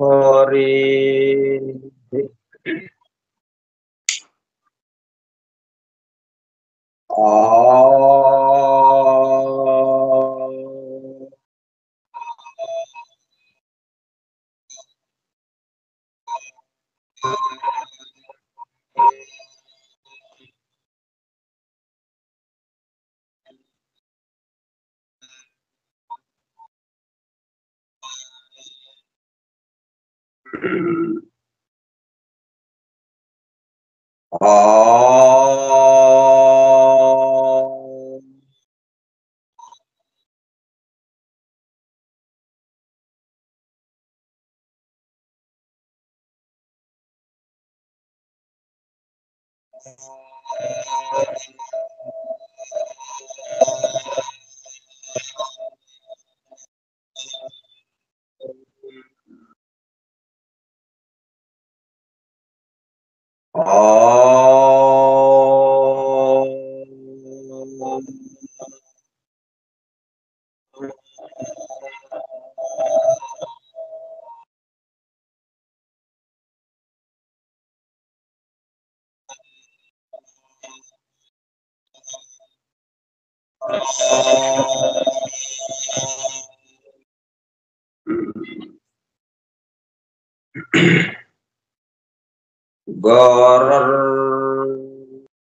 हरि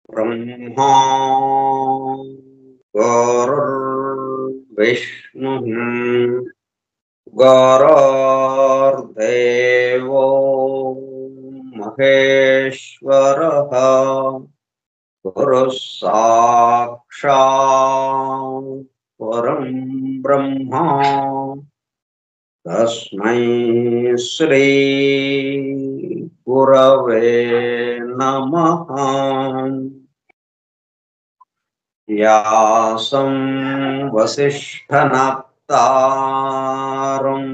गुरुर्ब्रह्मा गुरुर्विष्णुः गुरुर्देवो महेश्वरः गुरुः साक्षात् परं ब्रह्मा तस्मै श्री गुरवे नमः। व्यासं वसिष्ठनप्तारं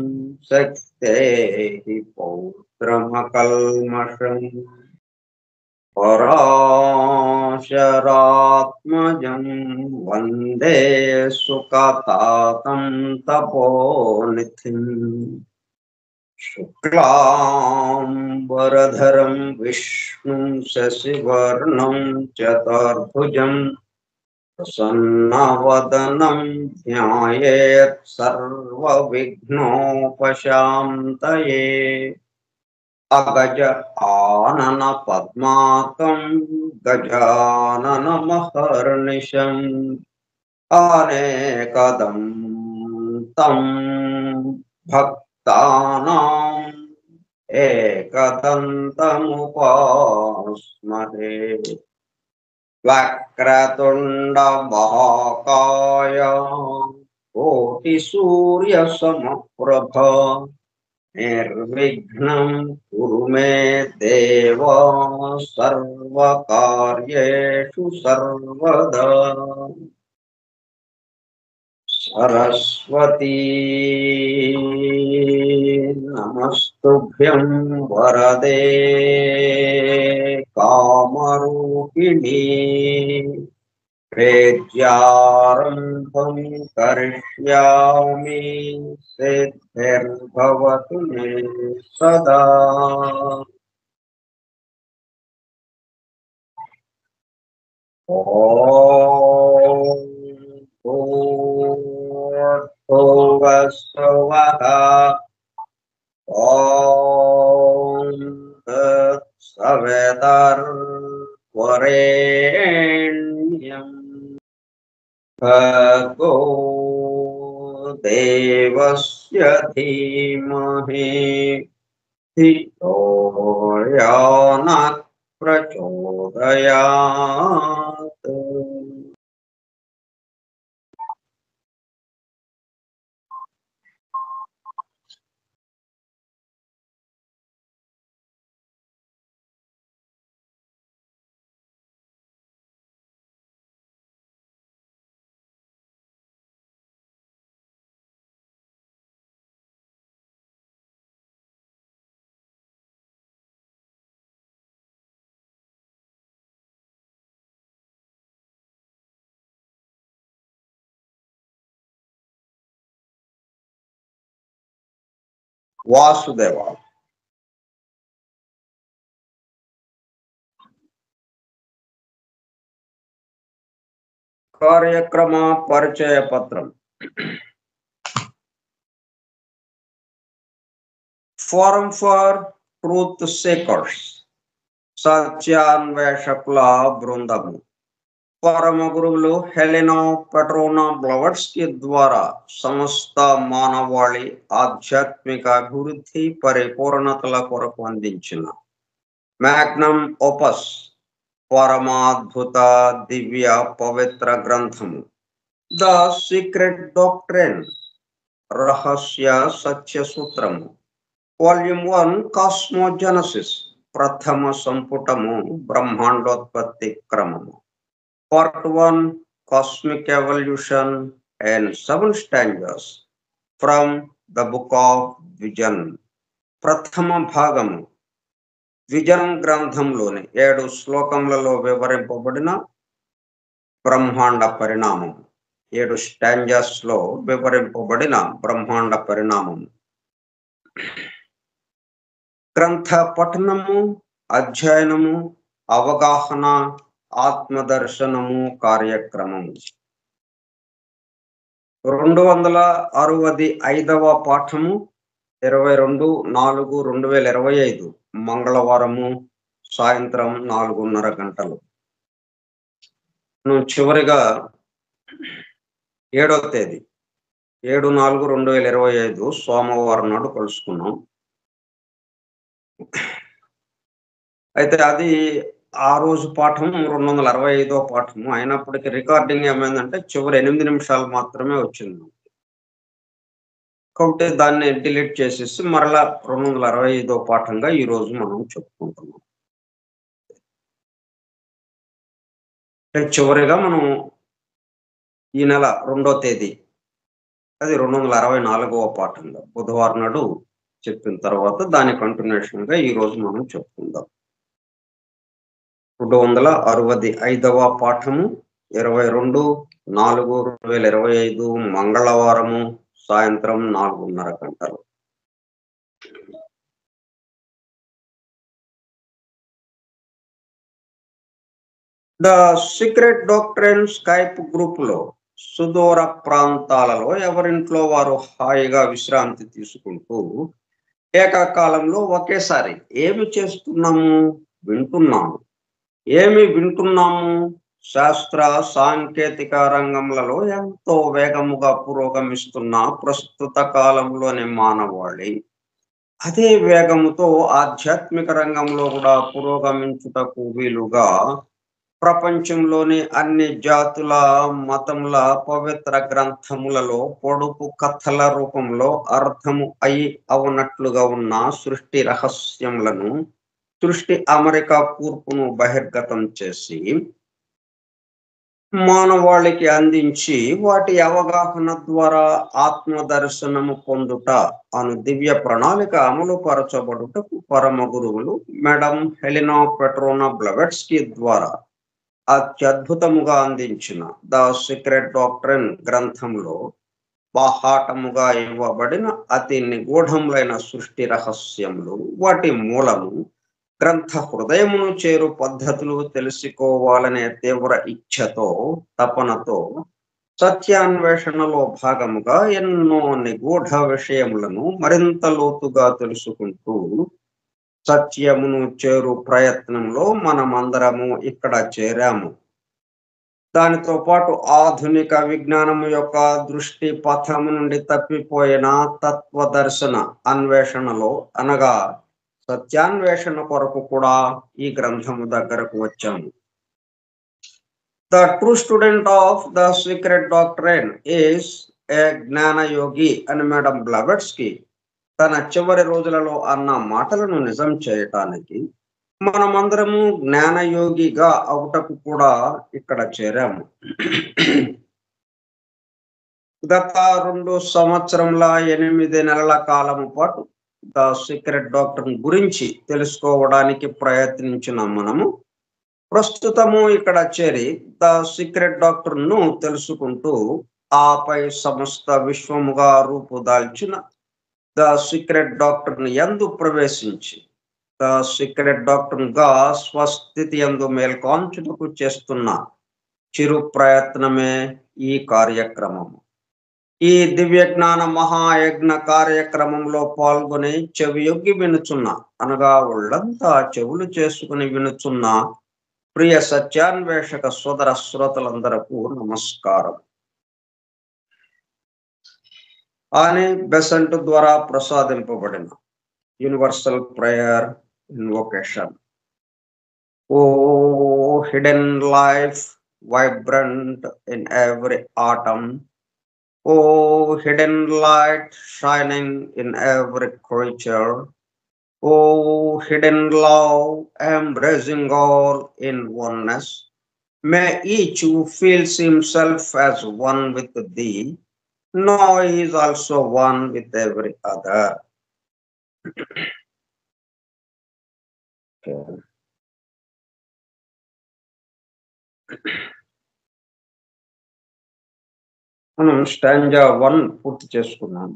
शक्तेः पौत्रमकल्मषम् पराशरात्मजं वन्दे सुखतातं तपोनिधिम् शुक्लाम्बरधरं विष्णुं शशिवर्णं चतुर्भुजं प्रसन्नवदनं ध्यायेत् सर्वविघ्नोपशान्तये। अगज आनन पद्माकं गजाननमहर्निशम् अनेकदं तं भक्तानां एकदन्तमुपास्महे। वक्रतुण्ड महाकाय कोटिसूर्यसमप्रभ निर्विघ्नं कुरु मे देव सर्वकार्येषु सर्वदा। सरस्वती नमस्तुभ्यं वरदे कामरूपिणी वेद्यारम्भं करिष्यामि सिद्धिर्भवतु मे सदा। ॐ भूर्भुवस्सुवः ॐ तत्सवितुर्वरेण्यं भर्गो देवस्य धीमहि धियो यो नः प्रचोदयात्। वासुदेव కార్యక్రమ పరిచయ పత్రం. ఫోరం ఫర్ ట్రూత్ సేకర్స్, సత్యాన్వేషకుల బృందము. పరమ గురువులు హెలెనా పెట్రోనా బ్లవట్స్కీ ద్వారా సమస్త మానవాళి ఆధ్యాత్మిక అభివృద్ధి పరిపూర్ణతల కొరకు అందించిన మ్యాగ్నమ్ ఓపస్, పరమాద్భుత దివ్య పవిత్ర గ్రంథము ద సీక్రెట్ డాక్ట్రిన్, రహస్య సత్య సూత్రము. వాల్యూమ్ 1 కాస్మోజెనసిస్, ప్రథమ సంపుటము బ్రహ్మాండోత్పత్తి క్రమము. Part 1 Cosmic Evolution and 7 stanzas from the Book of Vision. ప్రథమ భాగము విజన్ గ్రంథంలోని 7 శ్లోకములలో వివరింపబడిన బ్రహ్మాండ పరిణామం. 7 స్టాంజాస్ లో వివరింపబడిన బ్రహ్మాండ పరిణామం. గ్రంథ పఠనము, అధ్యయనము, అవగాహన, ఆత్మదర్శనము కార్యక్రమం. 265వ పాఠము 22/4/2025 మంగళవారము సాయంత్రం 4:30 గంటలు. చివరిగా 7వ తేదీ 7/4/2025 సోమవారం నాడు కలుసుకున్నాం. అయితే అది ఆ రోజు పాఠం 265వ పాఠము అయినప్పటికీ రికార్డింగ్ ఏమైందంటే చివరి 8 నిమిషాలు మాత్రమే వచ్చింది. కాబట్టి దాన్ని డిలీట్ చేసేసి మరలా 265వ పాఠంగా ఈ రోజు మనం చెప్పుకుంటున్నాం. చివరిగా మనం ఈ నెల 2వ తేదీ అది 264వ పాఠంగా బుధవారం నాడు చెప్పిన తర్వాత దాని కంటిన్యూషన్ గా ఈ రోజు మనం చెప్పుకుందాం. 265వ పాఠము 22/4/2025 మంగళవారము సాయంత్రం 4:30 గంటలు. The secret doctrine Skype group లో సుదూర ప్రాంతాలలో ఎవరింట్లో వారు హాయిగా విశ్రాంతి తీసుకుంటూ ఏకకాలంలో ఒకేసారి ఏమి చేస్తున్నాము, వింటున్నాము. ఏమి వింటున్నాము? శాస్త్ర సాంకేతిక రంగంలో ఎంతో వేగముగా పురోగమిస్తున్న ప్రస్తుత కాలంలోని మానవాళి అదే వేగముతో ఆధ్యాత్మిక రంగంలో కూడా పురోగమించుటకు వీలుగా ప్రపంచంలోని అన్ని జాతుల మతముల పవిత్ర గ్రంథములలో పొడుపు కథల రూపంలో అర్థము అయి అవునట్లుగా ఉన్న సృష్టి రహస్యములను, సృష్టి అమెరికా కూర్పును బహిర్గతం చేసి మానవాళికి అందించి వాటి అవగాహన ద్వారా ఆత్మదర్శనము పొందుట అను దివ్య ప్రణాళిక అమలు పరచబడుటకు పరమ గురువులు మేడం హెలెనా పెట్రోనా బ్లవట్స్కీ ద్వారా అత్యద్భుతముగా అందించిన ద సీక్రెట్ డాక్ట్రిన్ గ్రంథంలో బాహాటముగా ఇవ్వబడిన అతి నిగూఢములైన సృష్టి రహస్యములు, వాటి మూలము, గ్రంథ హృదయమును చేరు పద్ధతులు తెలుసుకోవాలనే తీవ్ర ఇచ్ఛతో, తపనతో సత్యాన్వేషణలో భాగముగా ఎన్నో నిగూఢ విషయములను మరింత లోతుగా తెలుసుకుంటూ సత్యమును చేరు ప్రయత్నంలో మనమందరము ఇక్కడ చేరాము. దానితో పాటు ఆధునిక విజ్ఞానము యొక్క దృష్టి పథము నుండి తప్పిపోయిన తత్వదర్శన అన్వేషణలో అనగా సత్యాన్వేషణ కొరకు కూడా ఈ గ్రంథము దగ్గరకు వచ్చాము. The true student of the secret doctrine is a jnanayogi అని మేడం బ్లవట్స్కీ తన చివరి రోజులలో అన్న మాటలను నిజం చేయటానికి మనమందరము జ్ఞానయోగిగా అవుటకు కూడా ఇక్కడ చేరాము. గత 2 సంవత్సరముల 8 నెలల కాలము పాటు ద సీక్రెట్ డాక్ట్రిన్ గురించి తెలుసుకోవడానికి ప్రయత్నించిన మనము ప్రస్తుతము ఇక్కడ చేరి ద సీక్రెట్ డాక్ట్రిన్ ను తెలుసుకుంటూ ఆపై సమస్త విశ్వముగా రూపుదాల్చిన ద సీక్రెట్ డాక్ట్రిన్ యందు ప్రవేశించి ద సీక్రెట్ డాక్ట్రిన్ గా స్వస్థితి యందు మేల్కాంచుటకు చేస్తున్న చిరు ప్రయత్నమే ఈ కార్యక్రమము. ఈ దివ్య జ్ఞాన మహాయజ్ఞ కార్యక్రమంలో పాల్గొని చెవియొగ్గి వినుచున్న, అనగా ఒళ్ళంతా చెవులు చేసుకుని వినుచున్న ప్రియ సత్యాన్వేషక సోదర శ్రోతలందరకు నమస్కారం. అని బెసంట్ ద్వారా ప్రసాదింపబడిన universal prayer invocation. O hidden life vibrant in every atom, oh hidden light shining in every creature, oh hidden love embracing all in oneness, may each who feels himself as one with thee know he is also one with every other. Okay. మనం stanza 1 పూర్తి చేసుకున్నాం.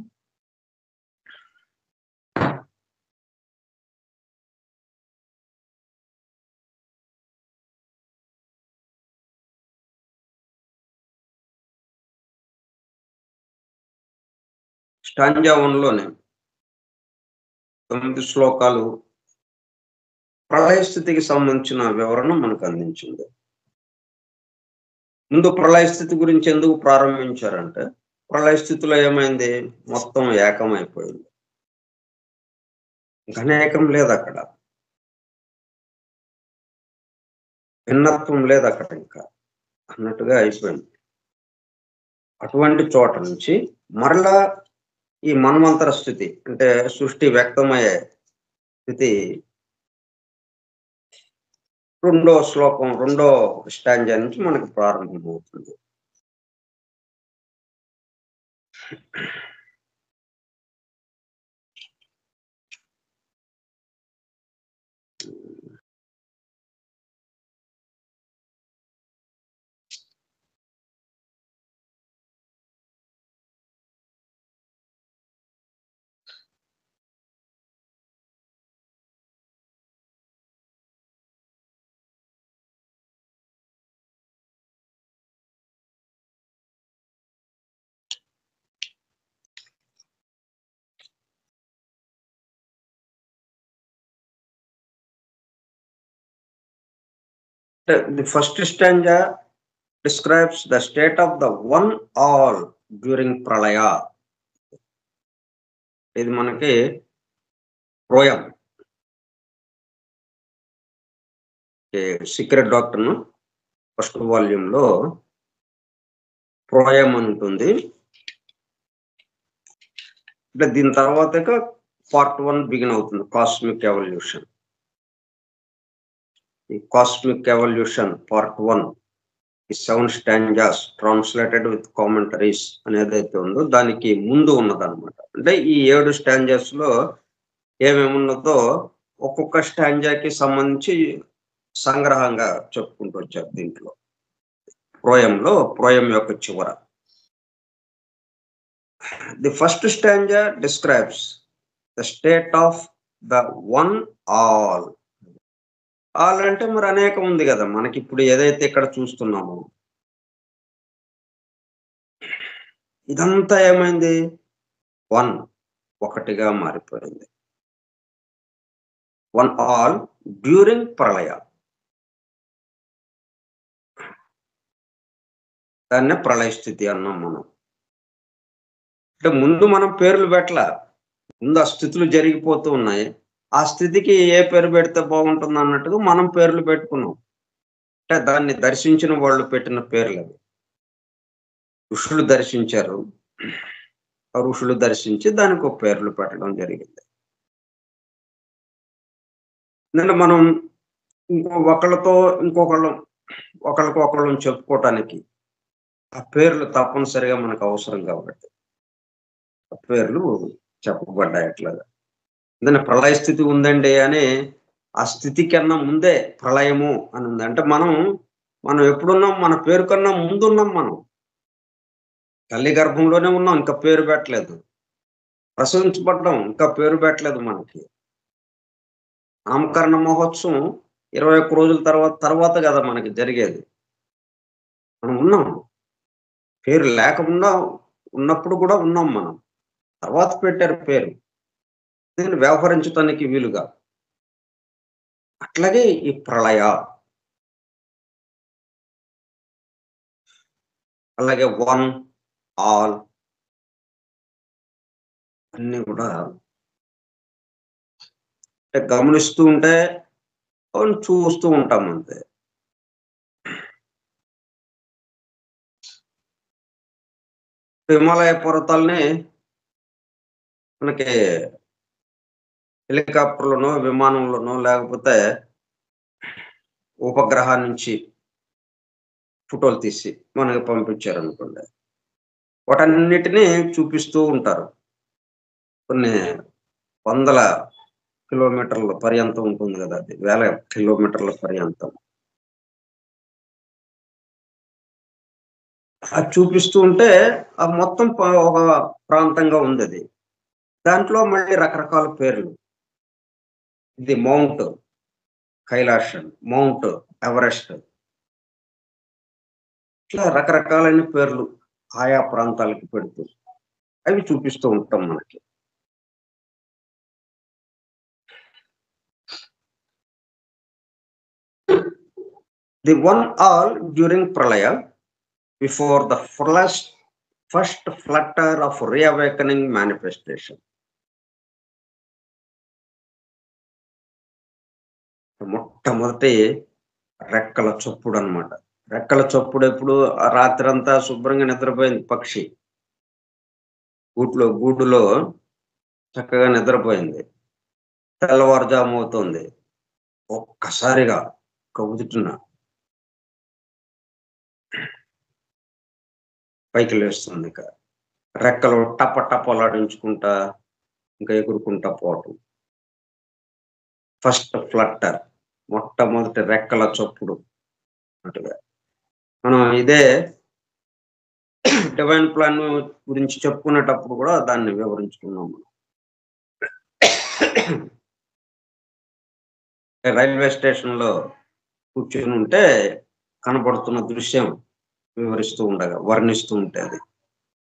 Stanza 1లోనే 9 శ్లోకాలు ప్రళయ స్థితికి సంబంధించిన వివరణ మనకు అందించింది. ముందు ప్రళయ స్థితి గురించి ఎందుకు ప్రారంభించారంటే, ప్రళయ స్థితిలో ఏమైంది, మొత్తం ఏకమైపోయింది. ఘనేకం లేదు అక్కడ, భిన్నత్వం లేదు అక్కడ ఇంకా అన్నట్టుగా అయిపోయింది. అటువంటి చోట నుంచి మరలా ఈ మన్వంతర స్థితి అంటే సృష్టి వ్యక్తమయ్యే స్థితి రెండో శ్లోకం రెండో స్టాంజా నుంచి మనకు ప్రారంభమవుతుంది. The first stanza describes the state of the one all during pralaya. ఇది మనకి ప్రోయం సీక్రెట్ డాక్టర్ ఫస్ట్ వాల్యూమ్ లో ప్రోయం ఉంటుంది. అంటే దీని తర్వాత పార్ట్ 1 బిగిన్ అవుతుంది, కాస్మిక్ ఎవల్యూషన్. ఈ కాస్మిక్ ఎవల్యూషన్ పార్ట్ 1 ఈ 7 స్టాంజాస్ ట్రాన్స్లేటెడ్ విత్ కామెంటరీస్ అనేది అయితే ఉందో దానికి ముందు ఉన్నదన్నమాట. అంటే ఈ 7 స్టాంజాస్ లో ఏమేమి ఉన్నదో ఒక్కొక్క స్టాంజాకి సంబంధించి సంగ్రహంగా చెప్పుకుంటూ వచ్చారు. దీంట్లో ప్రోయంలో ప్రోయం యొక్క చివర the first stanza describes the state of the one all. All అంటే మరి అనేకం ఉంది కదా మనకి. ఇప్పుడు ఏదైతే ఇక్కడ చూస్తున్నామో ఇదంతా ఏమైంది, వన్ ఒకటిగా మారిపోయింది. వన్ ఆల్ డ్యూరింగ్ ప్రళయ, దాన్నే ప్రళయ స్థితి అన్నాం మనం. అంటే ముందు మనం పేర్లు పెట్టలా, ముందు ఆ స్థితులు జరిగిపోతూ ఉన్నాయి. ఆ స్థితికి ఏ పేరు పెడితే బాగుంటుంది అన్నట్టుగా మనం పేర్లు పెట్టుకున్నాం. అంటే దాన్ని దర్శించిన వాళ్ళు పెట్టిన పేర్లు అవి. ఋషులు దర్శించారు, ఋషులు దర్శించి దానికి ఒక పేర్లు పెట్టడం జరిగింది. ఎందుకంటే మనం ఒకళ్ళతో ఒకళ్ళని చెప్పుకోవటానికి ఆ పేర్లు తప్పనిసరిగా మనకు అవసరం కాబట్టి ఆ పేర్లు చెప్పబడ్డాయి. అట్లాగా ఏదైనా ప్రళయ స్థితి ఉందండి అని ఆ స్థితి కన్నా ముందే ప్రళయము అని ఉంది అంటే మనం ఎప్పుడున్నాం, మన పేరు కన్నా ముందున్నాం. మనం తల్లి గర్భంలోనే ఉన్నాం, ఇంకా పేరు పెట్టలేదు. ప్రసవించబడ్డాం, ఇంకా పేరు పెట్టలేదు. మనకి నామకరణ మహోత్సవం 21 రోజుల తర్వాత కదా మనకి జరిగేది. మనం ఉన్నాం. పేరు లేకుండా ఉన్నప్పుడు కూడా ఉన్నాం మనం. తర్వాత పెట్టారు పేరు. దీన్ని వ్యవహరించటానికి వీలుగా. అట్లాగే ఈ ప్రళయ, అలాగే వన్, ఆల్ అన్నీ కూడా గమనిస్తూ ఉంటే చూస్తూ ఉంటాం అంతే. హిమాలయ పర్వతాల్ని మనకి హెలికాప్టర్‌లోనో, విమానంలోనో లేకపోతే ఉపగ్రహం నుంచి ఫోటోలు తీసి మనకి పంపించారనుకోండి. వాటన్నిటిని చూపిస్తూ ఉంటారు. కొన్ని వందల కిలోమీటర్ల పర్యంతం ఉంటుంది గదా! అది. వేల కిలోమీటర్ల పర్యంతం. అది చూపిస్తూ ఉంటే మొత్తం ఒక ప్రాంతంగా ఉందది. దాంట్లో మళ్ళీ రకరకాల పేర్లు. ఇది మౌంట్ కైలాష్, మౌంట్ ఎవరెస్ట్ ఇట్లా రకరకాలైన పేర్లు ఆయా ప్రాంతాలకి పెడుతూ అవి చూపిస్తూ ఉంటాం మనకి. The one all during Pralaya, before the first flutter of reawakening manifestation. మొట్టమొదటి రెక్కల చప్పుడు అన్నమాట. రెక్కల చప్పుడు ఎప్పుడు రాత్రంతా శుభ్రంగా నిద్రపోయింది పక్షి. గూడులో చక్కగా నిద్రపోయింది. తెల్లవారుజాము అవుతుంది. ఒక్కసారిగా కవుదుటున పైకి లేస్తుంది ఇక. రెక్కలు టపటపలాడించుకుంటా ఇంకా ఎగురుకుంటా పోవటం. ఫస్ట్ ఫ్లట్టర్, మొట్టమొదటి రెక్కల చప్పుడు అన్నట్టుగా. మనం ఇదే డివైన్ ప్లాన్ గురించి చెప్పుకునేటప్పుడు కూడా దాన్ని వివరించుకున్నాం మనం. రైల్వే స్టేషన్‌లో కూర్చొని ఉంటే కనబడుతున్న దృశ్యం వివరిస్తూ ఉండగా వర్ణిస్తూ ఉంటే అది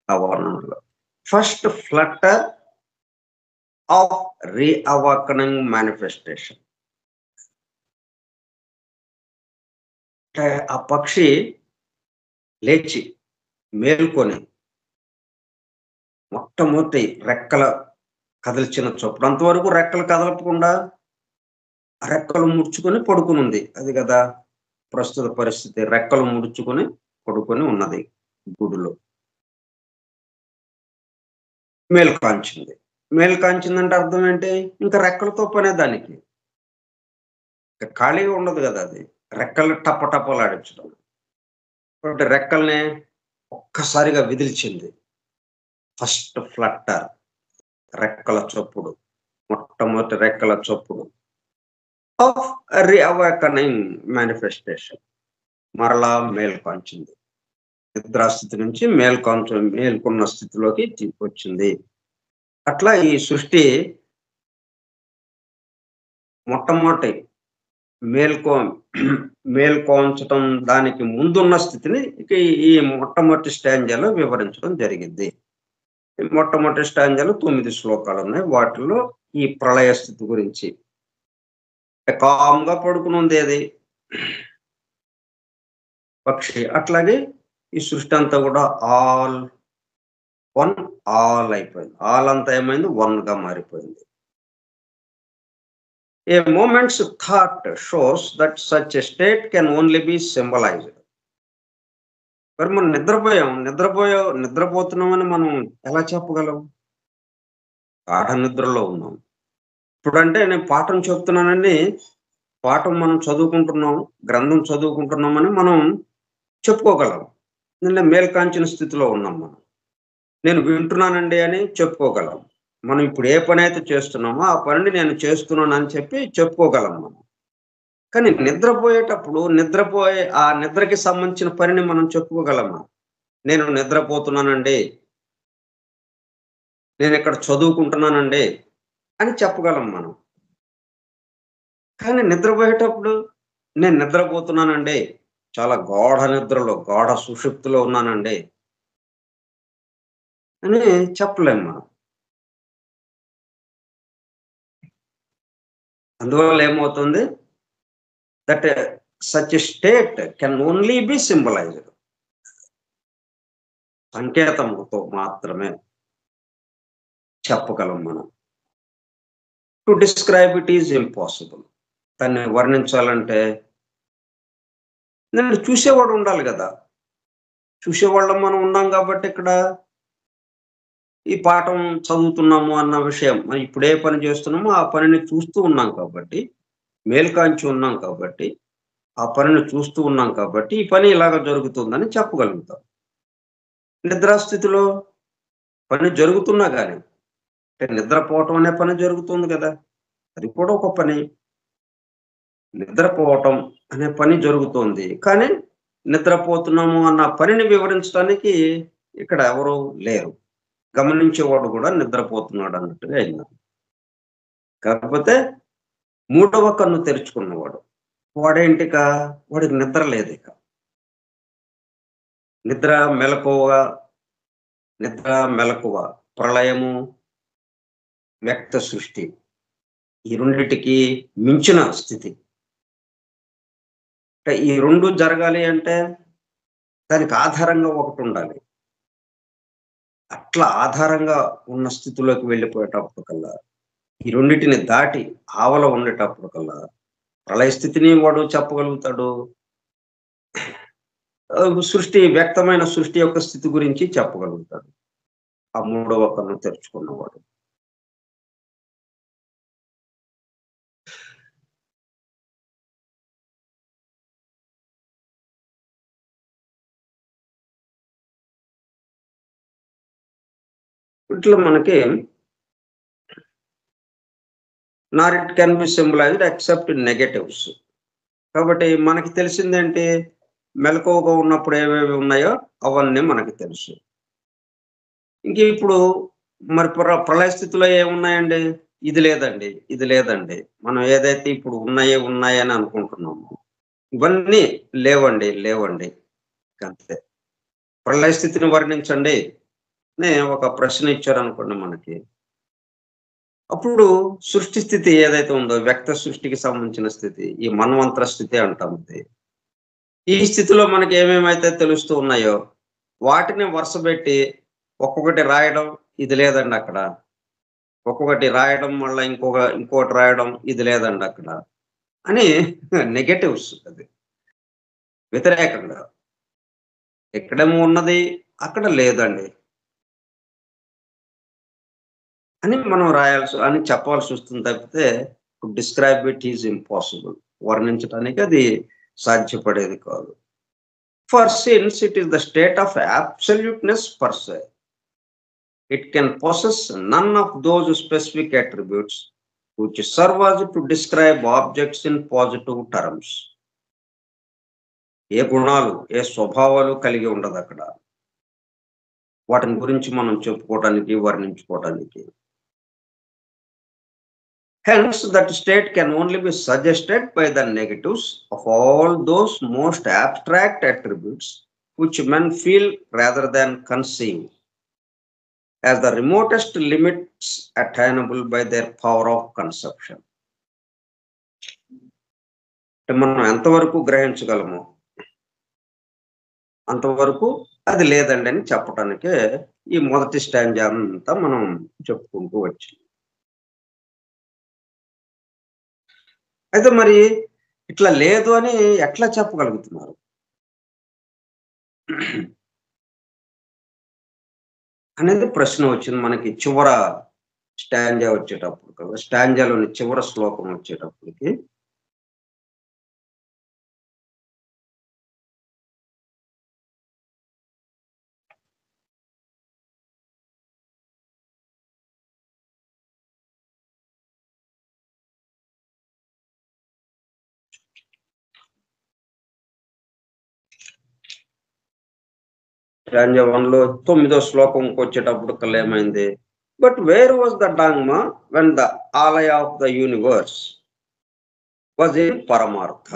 ఆ వర్ణనలో. First flutter of reawakening manifestation. అంటే ఆ పక్షి లేచి మేల్కొని మొట్టమొదటి రెక్కల కదిల్చిన చప్పుడు. అంతవరకు రెక్కలు కదలకుండా రెక్కలు ముడుచుకొని పడుకునుంది. అది కదా ప్రస్తుత పరిస్థితి. రెక్కలు ముడుచుకొని పడుకొని ఉన్నది గూడులో. మేలుకాంచింది. మేలుకాంచిందంటే అర్థం ఏంటి? ఇంకా రెక్కలతో పనే దానికి. ఇక ఖాళీగా ఉండదు గదా అది. రెక్కలు టపటపలాడించడం. కాబట్టి రెక్కల్ని ఒక్కసారిగా విదిల్చింది. ఫస్ట్ ఫ్లట్టర్ రెక్కల చప్పుడు. మొట్టమొదటి రెక్కల చప్పుడు ఆఫ్ రీఅవాకనింగ్ మేనిఫెస్టేషన్. మరలా మేల్కొంచింది. నిద్రాస్థితి నుంచి మేల్కొన్న స్థితిలోకి వచ్చింది. అట్లా ఈ సృష్టి మొట్టమొదటి మేల్కొంచటం దానికి ముందున్న స్థితిని ఇక ఈ మొట్టమొదటి స్టాంజాలో వివరించడం జరిగింది. మొట్టమొదటి స్టాంజాలో 9 శ్లోకాలున్నాయి. వాటిల్లో ఈ ప్రళయ స్థితి గురించి కామ్‌గా పడుకునుంది అది పక్షి. అట్లాగే ఈ సృష్టి అంతా కూడా ఆల్ అయిపోయింది. ఆల్ అంతా ఏమైంది? వన్‌గా మారిపోయింది. A moment's thought shows that such a state can only be symbolized. మరి మనం నిద్రపోతున్నామని మనం ఎలా చెప్పగలం? గాఢ నిద్రలో ఉన్నాం. ఇప్పుడంటే నేను పాఠం చెప్తున్నానని, పాఠం మనం చదువుకుంటున్నాం, గ్రంథం చదువుకుంటున్నామని మనం చెప్పుకోగలం. మేల్కాంచిన స్థితిలో ఉన్నాం మనం. నేను వింటున్నానండి అని చెప్పుకోగలం. మనం ఇప్పుడు ఏ పనైతే చేస్తున్నామో ఆ పనిని నేను చేస్తున్నానని చెప్పి చెప్పుకోగలం మనం. కానీ నిద్రపోయేటప్పుడు ఆ నిద్రకి సంబంధించిన పనిని మనం చెప్పుకోగలమా? నేను నిద్రపోతున్నానండి. నేనిక్కడ చదువుకుంటున్నానండి అని చెప్పగలం మనం. కానీ నిద్రపోయేటప్పుడు నేను నిద్రపోతున్నానండి. చాలా గాఢ నిద్రలో, గాఢ సుషుప్తిలో ఉన్నానండి అని చెప్పలేము మనం. అందువల్ల ఏమవుతుంది? That such a state can only be symbolized. సంకేతముతో మాత్రమే చెప్పగలం మనం. To describe it is impossible. దాన్ని వర్ణించాలంటే ఎందుకంటే చూసేవాడు ఉండాలి గదా! చూసేవాళ్ళం మనం ఉన్నాం గాబట్టి ఇక్కడ ఈ పాఠం చదువుతున్నాము అన్న విషయం మనం ఇప్పుడు ఏ పని చేస్తున్నామో ఆ పనిని చూస్తూ ఉన్నాం కాబట్టి, మేల్కాంచి ఉన్నాం కాబట్టి, ఆ పనిని చూస్తూ ఉన్నాం కాబట్టి, ఈ పని ఇలాగ జరుగుతుందని చెప్పగలుగుతాం. నిద్రాస్థితిలో పని జరుగుతున్నా గాని, అంటే నిద్రపోవటం అనే పని జరుగుతుంది గదా! అది కూడా ఒక పని. నిద్రపోవటం అనే పని జరుగుతోంది. కానీ నిద్రపోతున్నాము అన్న పనిని వివరించడానికి ఇక్కడ ఎవరు లేరు. గమనించేవాడు గూడా నిద్రపోతున్నాడు అన్నట్టుగా అయింది. కాకపోతే మూడవ కన్ను తెరుచుకున్నవాడు. వాడేంటిక వాడికి నిద్ర లేదిక. నిద్ర, మెలకువ, నిద్ర, మెలకువ, ప్రళయము, వ్యక్త సృష్టి. ఈ రెండిటికి మించిన స్థితి. అంటే ఈ 2 జరగాలి అంటే దానికి ఆధారంగా ఒకటుండాలి. అట్లా ఆధారంగా ఉన్న స్థితిలోకి వెళ్ళిపోయేటప్పటికల్లా, ఈ రెండిటిని దాటి ఆవల ఉండేటప్పటికల్లా ప్రళయ స్థితిని వాడు చెప్పగలుగుతాడు. సృష్టి వ్యక్తమైన సృష్టి యొక్క స్థితి గురించి చెప్పగలుగుతాడు. ఆ మూడవ కన్ను తెరుచుకున్నవాడు. ఇట్లా మనకి నార్ it can be symbolised except negatives. కాబట్టి మనకి తెలిసిందేంటి? మెలకువగా ఉన్నప్పుడు ఏవేవి ఉన్నాయో అవన్నీ మనకి తెలుసు. ఇంక ఇప్పుడు మరి ప్రళయ స్థితిలో ఏమున్నాయండి? ఇది లేదండి, ఇది లేదండి. మనం ఏదైతే ఇప్పుడు ఉన్నాయని అనుకుంటున్నామో, ఇవన్నీ లేవండి, లేవండి. అంతే. ప్రళయ స్థితిని వర్ణించండి అని ఒక ప్రశ్న ఇచ్చారనుకోండి మనకి. అప్పుడు సృష్టి స్థితి ఏదైతే ఉందో వ్యక్త సృష్టికి సంబంధించిన స్థితి, ఈ మన్వంతర స్థితి అంటాం ఇది. ఈ స్థితిలో మనకి ఏమేమైతే తెలుస్తూ ఉన్నాయో వాటిని వరుసబెట్టి ఒక్కొక్కటి రాయడం, ఇది లేదండి అక్కడ. ఒక్కొక్కటి రాయడం మళ్ళా ఇంకోటి రాయడం, ఇది లేదండి అక్కడ. అని నెగెటివ్స్ అది. వ్యతిరేకంగా. ఎక్కడేమో ఉన్నది, అక్కడ లేదండి అని మనం అని చెప్పాల్సొస్తుంది తప్పితే to describe it is impossible. వర్ణించటానికి అది సాధ్యపడేది కాదు. For since it is the state of absoluteness per se. It can possess none of those specific attributes which serve as to describe objects in positive terms. ఏ గుణాలు, ఏ స్వభావాలు కలిగి ఉండదక్కడ. వాటిని గురించి మనం చెప్పుకోవటానికి, వర్ణించుకోవటానికి. Hence, that state can only be suggested by the negatives of all those most abstract attributes which men feel rather than conceive as the remotest limits attainable by their power of conception. మనం ఎంతవరకు గ్రహించగలము అంతవరకు అది లేదండి అని చెప్పటానికే ఈ మొదటి stanza అంతా మనం చెప్పుకుంటూ వచ్చాం. అయితే మరి ఇట్లా లేదు అని ఎట్లా చెప్పగలుగుతున్నారు అనేది ప్రశ్న వచ్చింది మనకి చివర స్టాంజా వచ్చేటప్పుడు కదా. స్టాంజాలోని చివర శ్లోకం వచ్చేటప్పటికి స్టాంజా 1లో 9వ శ్లోకంకి వచ్చేటప్పటికల్లా ఏమైంది? But where was the Dangma when the Alaya of the universe was in Paramartha.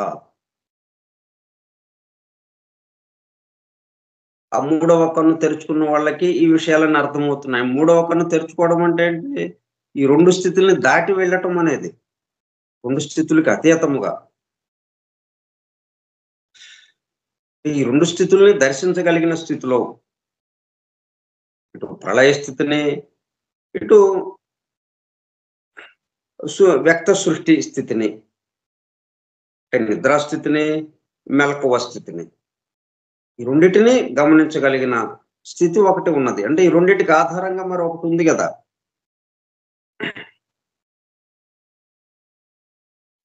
ఆ మూడవ కన్ను తెరుచుకున్న వాళ్ళకి ఈ విషయాలన్నీ అర్థమవుతున్నాయి. మూడవ కన్ను తెరుచుకోవడం అంటే ఏంటి? ఈ 2 స్థితుల్ని దాటి వెళ్ళటం అనేది. 2 స్థితులకి అతీతముగా. ఈ 2 స్థితుల్ని దర్శించగలిగిన స్థితిలో ఇటు ప్రళయ స్థితిని, ఇటు వ్యక్త సృష్టి స్థితిని, అంటే నిద్రా స్థితిని, మెలకువ స్థితిని. ఈ రెండిటిని గమనించగలిగిన స్థితి ఒకటి ఉన్నది. అంటే ఈ రెండిటికి ఆధారంగా మరి ఒకటి ఉంది గదా!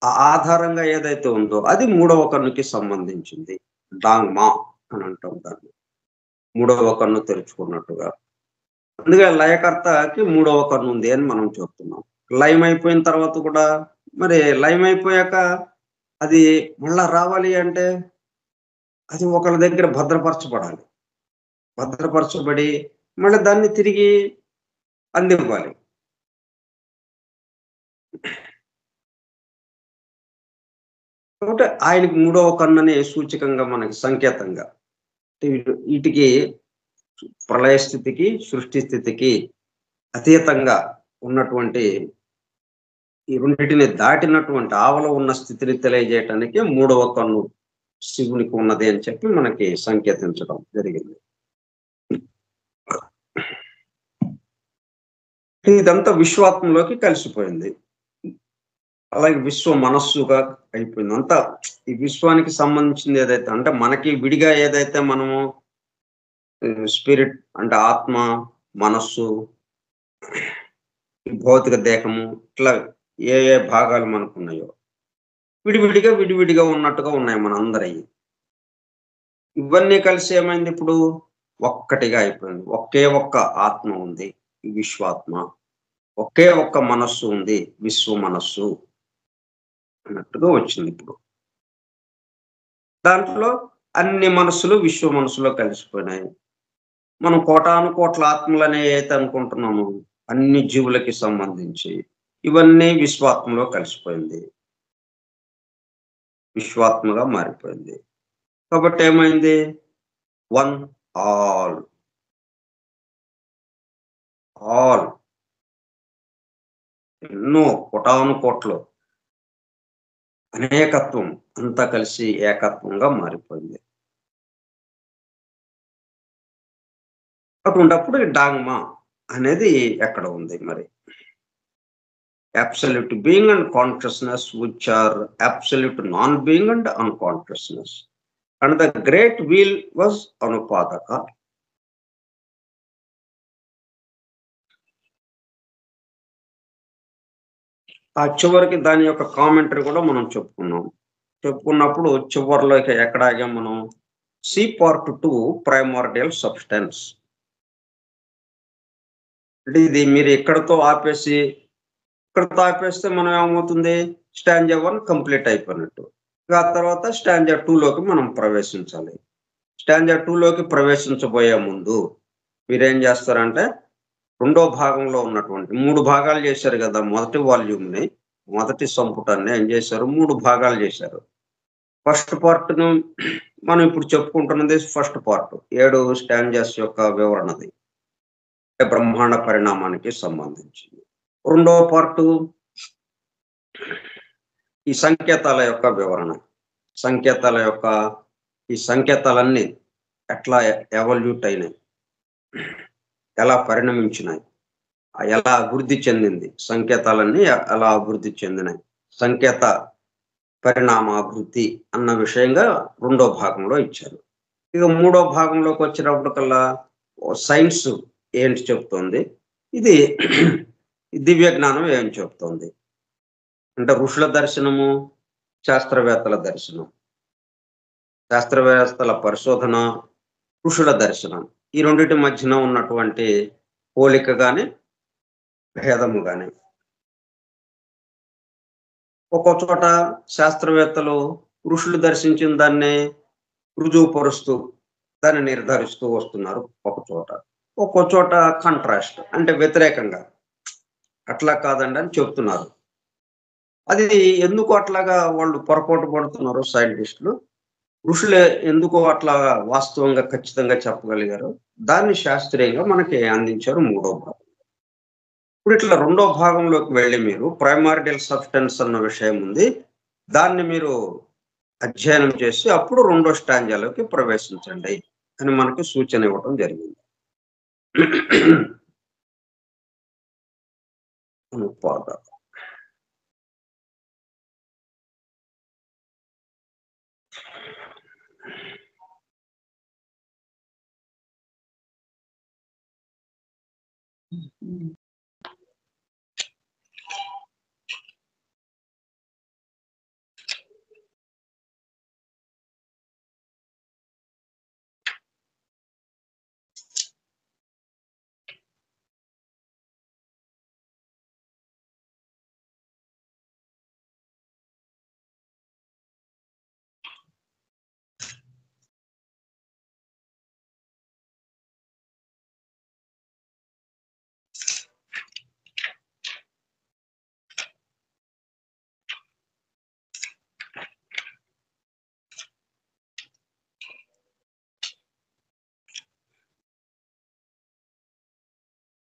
ఆ ఆధారంగా ఏదైతే ఉందో అది మూడవ కన్నుకి సంబంధించింది. డాంగ్మా అని అంటాం దాన్ని. మూడవ కన్ను తెరుచుకున్నట్టుగా. అందుకే లయకర్తకి మూడవ కన్ను ఉంది అని మనం చెప్తున్నాం. లయం అయిపోయిన తర్వాత కూడా మరి లయం అయిపోయాక అది మళ్ళా రావాలి అంటే అది ఒకళ్ళ దగ్గర భద్రపరచబడాలి. భద్రపరచబడి మళ్ళీ దాన్ని తిరిగి అందివ్వాలి. కాబట్టి ఆయనకి మూడవ కన్నునే సూచకంగా మనకి సంకేతంగా. వీటికి ప్రళయ స్థితికి, సృష్టి స్థితికి అతీతంగా ఉన్నటువంటి ఈ రెండిటిని దాటినటువంటి ఆవల ఉన్న స్థితిని తెలియజేయటానికి మూడవ కన్ను శివునికి ఉన్నది అని చెప్పి మనకి సంకేతించడం జరిగింది. ఇదంతా విశ్వాత్మలోకి కలిసిపోయింది. అలాగే విశ్వ మనస్సుగా అయిపోయింది. అంతా ఈ విశ్వానికి సంబంధించింది ఏదైతే అంటే మనకి విడిగా ఏదైతే మనము స్పిరిట్ అంటే ఆత్మ, మనస్సు, భౌతిక దేహము ఇట్లా ఏ ఏ భాగాలు మనకున్నాయో విడివిడిగా ఉన్నట్టుగా ఉన్నాయి మనందరయి. ఇవన్నీ కలిసి ఏమైంది ఇప్పుడు ఒక్కటిగా అయిపోయింది. ఒకే ఒక్క ఆత్మ ఉంది విశ్వాత్మ. ఒకే ఒక్క మనస్సు ఉంది విశ్వ మనస్సు అన్నట్టుగా వచ్చింది ఇప్పుడు. దాంట్లో అన్ని మనస్సులు విశ్వ మనస్సులో కలిసిపోయినాయి. మనం కోటాను కోట్ల ఆత్మలనే ఏదైతే అనుకుంటున్నామో అన్ని జీవులకి సంబంధించి ఇవన్నీ విశ్వాత్మలో కలిసిపోయింది. విశ్వాత్మగా మారిపోయింది. కాబట్టి ఏమైంది? One all. ఆల్ ఎన్నో కోటాను కోట్లు అనేకత్వం అంతా కలిసి ఏకత్వంగా మారిపోయింది. అటువంటప్పుడు ఈ డాంగ్మా అనేది ఎక్కడ ఉంది మరి? Absolute being and consciousness which are absolute non-being and unconsciousness. And the great wheel was Anupadaka. ఆ చివరికి దాని యొక్క కామెంటరీ కూడా మనం చెప్పుకున్నప్పుడు చివరిలో ఎక్కడ ఆగాం మనం? C part 2 primordial substance. అంటే ఇది మీరు ఇక్కడతో ఆపేస్తే మనం ఏమవుతుంది? స్టాంజా 1 కంప్లీట్ అయిపోయినట్టు. ఆ తర్వాత స్టాంజా 2లోకి మనం ప్రవేశించాలి. స్టాంజా 2లోకి ప్రవేశించబోయే ముందు మీరేం చేస్తారంటే రెండో భాగంలో ఉన్నటువంటి 3 భాగాలు చేశారు కదా మొదటి వాల్యూమ్‌ని, మొదటి సంపుటాన్ని ఏం చేశారు? 3 భాగాలు చేశారు. ఫస్ట్ పార్ట్‌ను మనం ఇప్పుడు చెప్పుకుంటున్నది ఫస్ట్ పార్ట్. 7 స్టాంజాస్ యొక్క వివరణది. బ్రహ్మాండ పరిణామానికి సంబంధించింది. రెండో పార్టు ఈ సంకేతాల యొక్క వివరణ. ఈ సంకేతాలన్నీ ఎట్లా ఎవల్యూట్ అయినాయి, ఎలా పరిణమించినాయి, ఎలా అభివృద్ధి చెందింది, సంకేతాలన్నీ ఎలా అభివృద్ధి చెందినాయి, సంకేత పరిణామాభివృద్ధి అన్న విషయంగా రెండో భాగంలో ఇచ్చారు. ఇక మూడో భాగంలోకి వచ్చినప్పటికల్లా సైన్స్ ఏంటి చెప్తోంది, ఇది దివ్య జ్ఞానం ఏం చెప్తోంది అంటే ఋషుల దర్శనము, శాస్త్రవేత్తల దర్శనం, శాస్త్రవేత్తల పరిశోధన, ఋషుల దర్శనం, ఈ రెండింటి మధ్యన ఉన్నటువంటి పోలిక గాని భేదము గాని. ఒక్కో చోట శాస్త్రవేత్తలు ఋషులు దర్శించిన దాన్ని రుజువుపరుస్తూ దాన్ని నిర్ధారిస్తూ వస్తున్నారు ఒక్కో చోట కాంట్రాస్ట్ అంటే వ్యతిరేకంగా అట్లా కాదండి అని చెప్తున్నారు. అది ఎందుకు అట్లాగా వాళ్ళు పొరపాటు పడుతున్నారు సైంటిస్టులు? ఋషులే ఎందుకో అట్లా వాస్తవంగా ఖచ్చితంగా చెప్పగలిగారు. దాన్ని శాస్త్రీయంగా మనకి అందించారు మూడో భాగం. ఇప్పుడు ఇట్లా రెండో భాగంలోకి వెళ్లి మీరు ప్రైమార్డియల్ సబ్స్టెన్స్ అన్న విషయం ఉంది. దాన్ని మీరు అధ్యయనం చేసి అప్పుడు రెండో స్టాంజాలోకి ప్రవేశించండి అని మనకి సూచన ఇవ్వడం జరిగింది. అనుపాద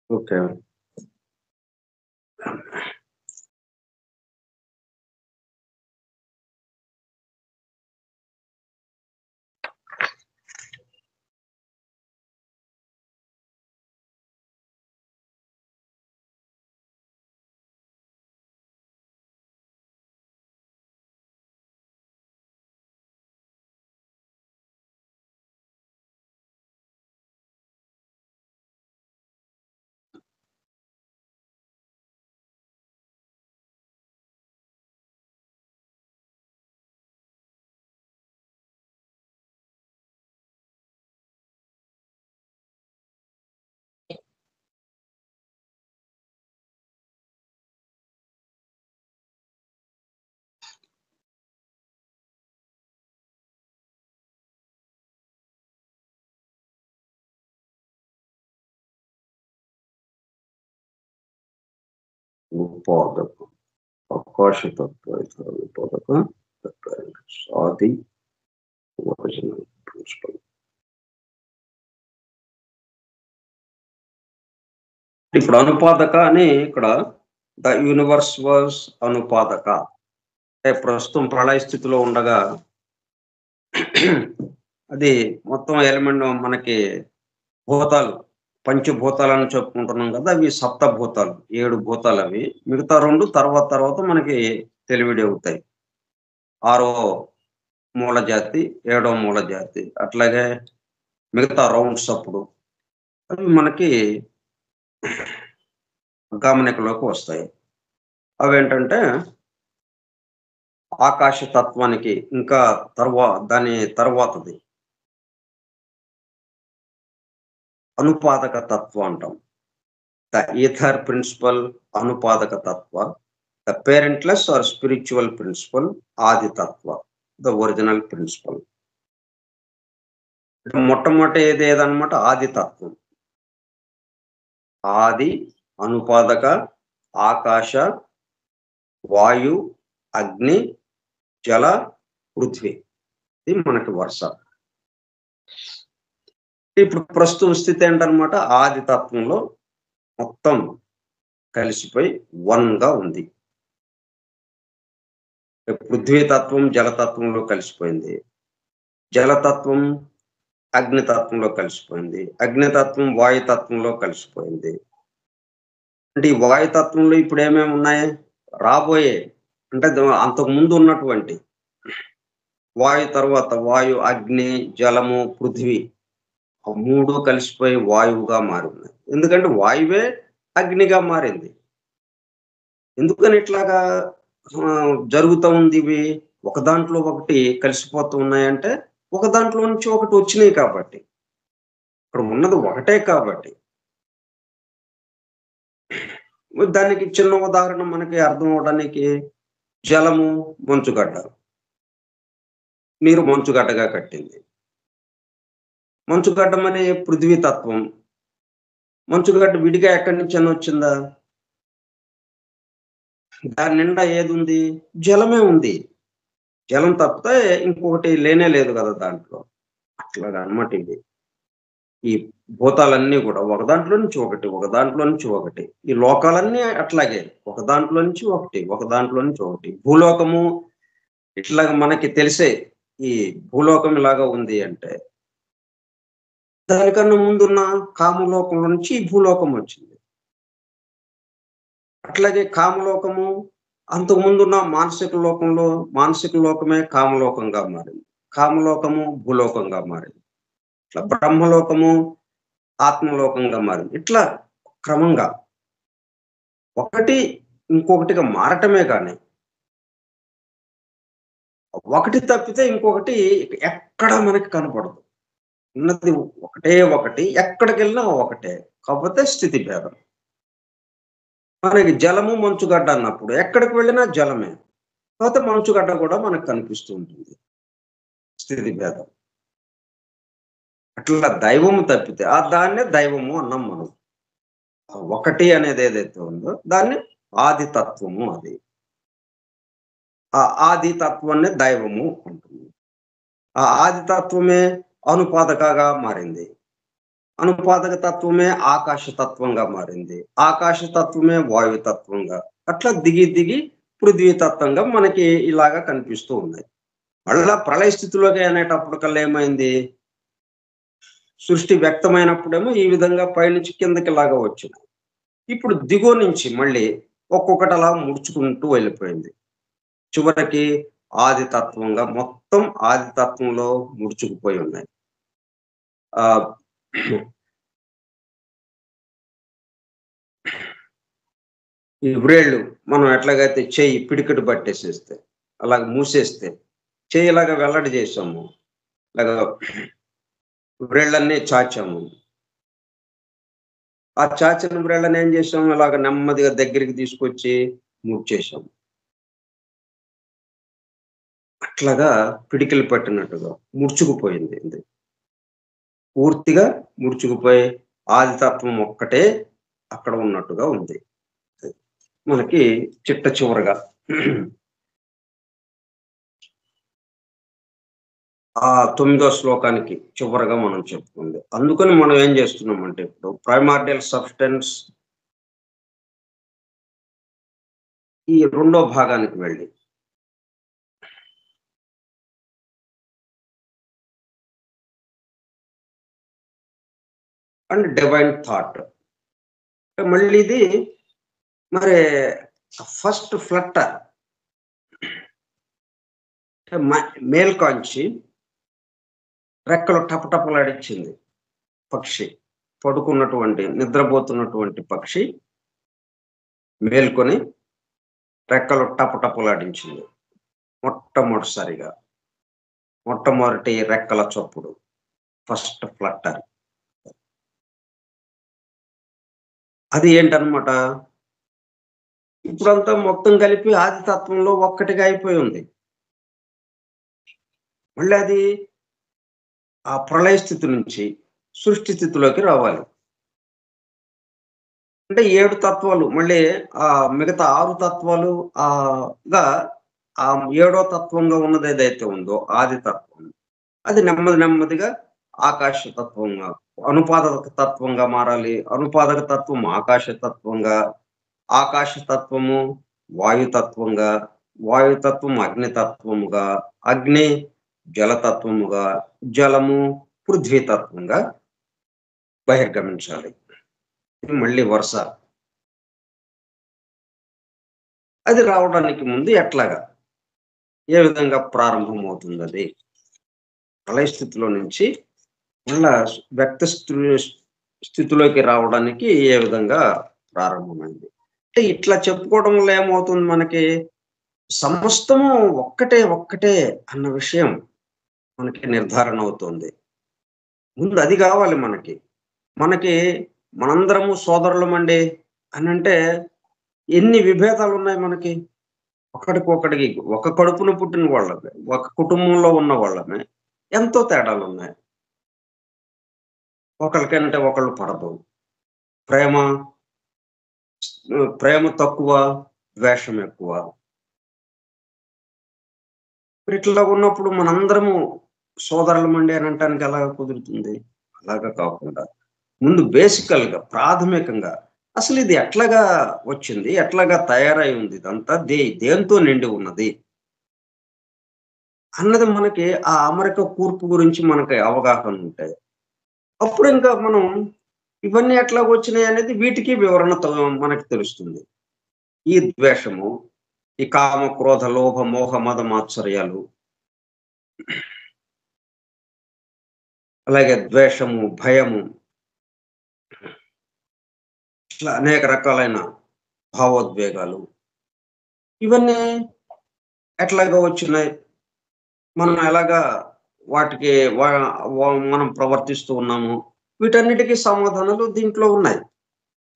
ఓకే. ఉత్పాదకం, ఆకాశతత్వ ఇతర ఉత్పాదక ఆది ఒరిజినల్ ప్రిన్సిపల్. ఇప్పుడు అనుపాదక అని ఇక్కడ ద యూనివర్స్ వాస్ అనుపాదక అంటే ప్రస్తుతం ప్రళయ స్థితిలో ఉండగా అది మొత్తం ఎలిమెంట్ మనకి భూతాలు పంచభూతాలని చెప్పుకుంటున్నాం కదా, అవి సప్తభూతాలు 7 భూతాలు అవి. మిగతా 2 తర్వాత మనకి తెలివిడి అవుతాయి. 6వ మూల జాతి, 7వ మూల జాతి, అట్లాగే మిగతా రౌండ్స్ అప్పుడు అవి మనకి గమనికలోకి వస్తాయి. అవేంటంటే ఆకాశ తత్వానికి ఇంకా దాని తర్వాతది అనుపాదక తత్వం అంటాం. The ether principal అనుపాదక Tattva, the పేరెంట్లెస్ are spiritual principal ఆది తత్వ, ద ఒరిజినల్ ప్రిన్సిపల్. మొట్టమొదటి ఏదన్నమాట ఆది తత్వం. ఆది, అనుపాదక, ఆకాశ, వాయు, అగ్ని, జల, పృథ్వీ. ఇది మనకి వరుస. ఇప్పుడు ప్రస్తుత స్థితి ఏంటన్నమాట, ఆది తత్వంలో మొత్తం కలిసిపోయి గా ఉంది. పృథ్వీ తత్వం జలతత్వంలో కలిసిపోయింది, జలతత్వం అగ్నితత్వంలో కలిసిపోయింది, అగ్నితత్వం వాయుతత్వంలో కలిసిపోయింది. అంటే ఈ వాయుతత్వంలో ఇప్పుడు ఏమేమి ఉన్నాయి, రాబోయే అంటే అంతకు ముందు ఉన్నటువంటి వాయు తర్వాత వాయు, అగ్ని, జలము, పృథ్వీ 3 కలిసిపోయి వాయువుగా మారింది. ఎందుకంటే వాయువే అగ్నిగా మారింది. ఎందుకని ఇట్లాగా జరుగుతూ ఉంది? ఇవి ఒక దాంట్లో ఒకటి కలిసిపోతూ ఉన్నాయంటే ఒక దాంట్లో నుంచి ఒకటి వచ్చినాయి కాబట్టి, ఇక్కడ ఉన్నది ఒకటే కాబట్టి. దానికి చిన్న ఉదాహరణ మనకి అర్థం అవడానికి, జలము మంచుగడ్డ, నీరు మంచుగడ్డగా కట్టింది. మంచుగడ్డం అనే పృథ్వీ తత్వం. మంచుగడ్డ విడిగా ఎక్కడి నుంచి అని వచ్చిందా? దాని నిండా ఏది ఉంది? జలమే ఉంది. జలం తప్పితే ఇంకొకటి లేనే లేదు కదా దాంట్లో. అట్లాగా అన్నమాట ఇది. ఈ భూతాలన్నీ కూడా ఒక దాంట్లో నుంచి ఒకటి, ఒక దాంట్లో నుంచి ఒకటి. ఈ లోకాలన్నీ అట్లాగే. ఒక దాంట్లో నుంచి ఒకటి, ఒక దాంట్లో నుంచి ఒకటి. భూలోకము ఇట్లాగ మనకి తెలిసే ఈ భూలోకం ఇలాగా ఉంది అంటే, దానికన్నా ముందున్న కామలోకంలో నుంచి ఈ భూలోకం వచ్చింది. అట్లాగే కామలోకము అంతకుముందున్న మానసిక లోకంలో మానసిక లోకమే కామలోకంగా మారింది. కామలోకము భూలోకంగా మారింది. ఇట్లా బ్రహ్మలోకము ఆత్మలోకంగా మారింది. ఇట్లా క్రమంగా ఒకటి ఇంకొకటిగా మారటమే గాని, ఒకటి తప్పితే ఇంకొకటి ఎక్కడ మనకి కనపడదు. ఉన్నది ఒకటే ఒకటి. ఎక్కడికెళ్ళినా ఒకటే. కాకపోతే స్థితి భేదం. మనకి జలము, మంచుగడ్డ అన్నప్పుడు ఎక్కడికి వెళ్ళినా జలమే. కాపోతే మంచుగడ్డ కూడా మనకు కనిపిస్తూ ఉంటుంది. స్థితి భేదం. అట్లా దైవము తప్పితే దాన్నే దైవము అన్నాం మనం. ఆ ఒకటి అనేది ఏదైతే ఉందో దాన్ని ఆది తత్వము అది. ఆ ఆది తత్వాన్నే దైవము అంటుంది. ఆ ఆది తత్వమే అనుపాదకగా మారింది. అనుపాదక తత్వమే ఆకాశ తత్వంగా మారింది. ఆకాశ తత్వమే వాయు తత్వంగా. అట్లా దిగి దిగి పృథ్వీ తత్వంగా మనకి ఇలాగా కనిపిస్తూ ఉన్నాయి. మళ్ళా ప్రళయ స్థితిలోకి అనేటప్పటికల్లా ఏమైంది? సృష్టి వ్యక్తమైనప్పుడేమో ఈ విధంగా పైనుంచి కిందకిలాగా వచ్చింది. ఇప్పుడు దిగువ నుంచి మళ్ళీ ఒక్కొక్కటి అలా ముడుచుకుంటూ వెళ్ళిపోయింది. చివరికి ఆది తత్వంగా మొత్తం ఆది తత్వంలో ముడుచుకుపోయి ఉన్నాయి. ఆహ్, ఈ వ్రేళ్ళు మనం ఎట్లాగైతే చెయ్యి పిడికిటి పట్టేసేస్తే, అలాగ మూసేస్తే, చెయ్యి ఇలాగ వెల్లడి చేసాము. ఇలాగ వ్రేళ్ళన్నీ చాచాము. ఆ చాచిన వ్రేళ్ళని ఏం చేసాము, ఇలాగ నెమ్మదిగా దగ్గరికి తీసుకొచ్చి ముడిచేసాం. అట్లాగా పిడికిలి పట్టినట్టుగా ముడుచుకుపోయింది ఇది. పూర్తిగా ముడుచుకుపోయి ఆదితత్వం ఒక్కటే అక్కడ ఉన్నట్టుగా ఉంది. మనకి చిట్ట చివరగా ఆ 9వ శ్లోకానికి చివరగా మనం చెప్పుకుంది. అందుకని మనం ఏం చేస్తున్నామంటే ఇప్పుడు ప్రైమార్డియల్ సబ్స్టెన్స్ ఈ రెండో భాగానికి వెళ్ళి అండ్ డివైన్ థాట్. మళ్ళీ ఇది మరి ఫస్ట్ ఫ్లట్టర్ మేల్కాంచి రెక్కలు టపటపలాడించింది పక్షి. నిద్రపోతున్నటువంటి పక్షి మేల్కొని రెక్కలు టపటపలాడించింది. మొట్టమొదటిసారిగా. మొట్టమొదటి రెక్కల చప్పుడు. First Flutter. అది ఏంటన్నమాట? ఇప్పుడంతా మొత్తం కలిపి ఆది తత్వంలో ఒక్కటిగా అయిపోయి ఉంది. మళ్ళీ అది ఆ ప్రళయ స్థితి నుంచి సృష్టి స్థితిలోకి రావాలి. అంటే 7 తత్వాలు మళ్ళీ మిగతా 6 తత్వాలు గా ఆ ఏడో తత్వంగా ఉన్నదేదైతే ఉందో ఆది తత్వం. అది నెమ్మది నెమ్మదిగా ఆకాశ తత్వంగా, అనుపాదక తత్వంగా మారాలి. అనుపాదక తత్వం ఆకాశ తత్వంగా, ఆకాశ తత్వము వాయుతత్వంగా, వాయుతత్వం అగ్నితత్వముగా, అగ్ని జలతత్వముగా, జలము పృథ్వీ తత్వంగా బహిర్గమించాలి. ఇది మళ్ళీ వరుస. అది రావడానికి ముందు ఎట్లాగా? ఏ విధంగా ప్రారంభమవుతుందది? ప్రళయ స్థితిలో నుంచి మళ్ళా వ్యక్త స్థితిలోకి రావడానికి ఏ విధంగా ప్రారంభమైంది? అంటే ఇట్లా చెప్పుకోవడం వల్ల ఏమవుతుంది మనకి? సమస్తము ఒక్కటే, ఒక్కటే అన్న విషయం మనకి నిర్ధారణ అవుతుంది. ముందు అది గావాలి మనకి. మనకి మనందరము సోదరులమండి అనంటే ఎన్ని విభేదాలున్నాయి మనకి. ఒకడికొకడికి ఒక కడుపున పుట్టిన వాళ్ళమే, ఒక కుటుంబంలో ఉన్న వాళ్ళమే ఎంతో తేడాలున్నాయి. ఒకళ్ళకంటే ఒకళ్ళు పడదు. ప్రేమ ప్రేమ తక్కువ, ద్వేషం ఎక్కువ. మరి ఇట్లా ఉన్నప్పుడు మనందరము సోదరులమండి అని అంటానికి ఎలాగ కుదురుతుంది? అలాగా కాకుండా ముందు బేసికల్‌గా ప్రాథమికంగా అసలు ఇది ఎట్లాగా వచ్చింది? ఎట్లాగా తయారై ఉంది ఇదంతా? దేనితో నిండి ఉన్నది? అన్నది మనకి ఆ అమరిక కూర్పు గురించి మనకి అవగాహన ఉంటే, అప్పుడు ఇంకా మనం ఇవన్నీ ఎట్లాగొచ్చినాయి అనేది వీటికి వివరణ మనకి తెలుస్తుంది. ఈ ద్వేషము, ఈ కామ, క్రోధ, లోభ, మోహ, మద, మాత్సర్యాలు, అలాగే ద్వేషము, భయము, ఇట్లా అనేక రకాలైన భావోద్వేగాలు ఇవన్నీ ఎట్లాగా వచ్చినాయి? మనం ఎలాగా వాటికి వ వ మనం ప్రవర్తిస్తూ ఉన్నాము? వీటన్నిటికి సమాధానాలు దీంట్లో ఉన్నాయి.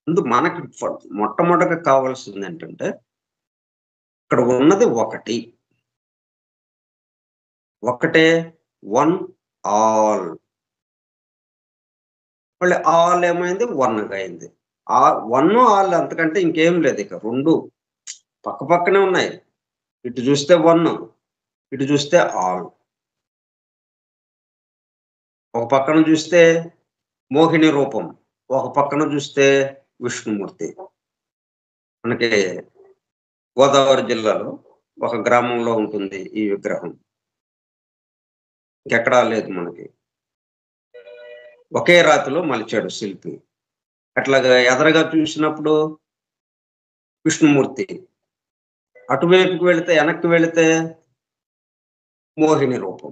ముందు మనకి మొట్టమొదటగా కావాల్సిందేంటంటే, ఇక్కడ ఉన్నది ఒకటి. ఒకటే వన్ ఆల్. మళ్ళీ ఆల్ ఏమైంది? వన్‌గా అయింది. వన్, ఆల్ అంతకంటే ఇంకేం లేదు ఇక. 2 పక్కనే ఉన్నాయి. ఇటు చూస్తే వన్, ఇటు చూస్తే ఆల్. ఒక పక్కన చూస్తే మోహిని రూపం, ఒక పక్కన చూస్తే విష్ణుమూర్తి. మనకి గోదావరి జిల్లాలో ఒక గ్రామంలో ఉంటుంది ఈ విగ్రహం. ఇంకెక్కడా లేదు మనకి. ఒకే రాతిలో మలిచాడు శిల్పి. అట్లాగా ఎదరగా చూసినప్పుడు విష్ణుమూర్తి. అటువైపుకి వెళితే వెనక్కి వెళితే మోహిని రూపం.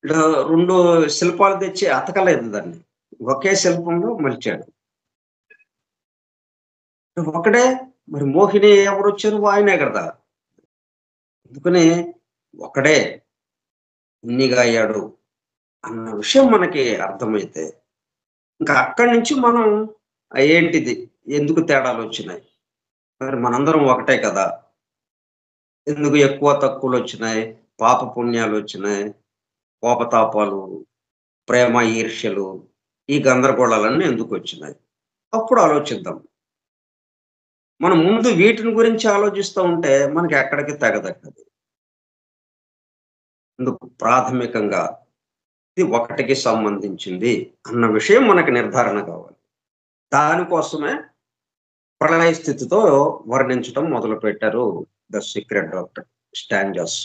ఇలా 2 శిల్పాలు తెచ్చి అతకలేదు దాన్ని. ఒకే శిల్పంలో మలిచాడు. ఒకడే మరి మోహిని ఎవరొచ్చారు? ఆయనే కదా! అందుకని ఒకడే ఇన్నిగా అయ్యాడు అన్న విషయం మనకి అర్థమైతే, ఇంకా అక్కడి నుంచి మనం ఏంటిది? ఎందుకు తేడాలొచ్చినాయి? మరి మనందరం ఒకటే కదా! ఎందుకు ఎక్కువ తక్కువలొచ్చినాయి? పాప పుణ్యాలొచ్చినాయి, కోపతాపాలు, ప్రేమ, ఈర్ష్యలు, ఈ గందరగోళాలన్నీ ఎందుకొచ్చినాయి? అప్పుడు ఆలోచిద్దాం. మనం ముందు వీటిని గురించి ఆలోచిస్తా ఉంటే మనకి ఎక్కడికి తెగదక్కది. అందుకు ప్రాథమికంగా ఇది ఒకటికి సంబంధించింది అన్న విషయం మనకి నిర్ధారణ కావాలి. దానికోసమే ప్రళయ స్థితితో వర్ణించటం మొదలుపెట్టారు 'ద సీక్రెట్ డాక్టర్' స్టాంజాస్.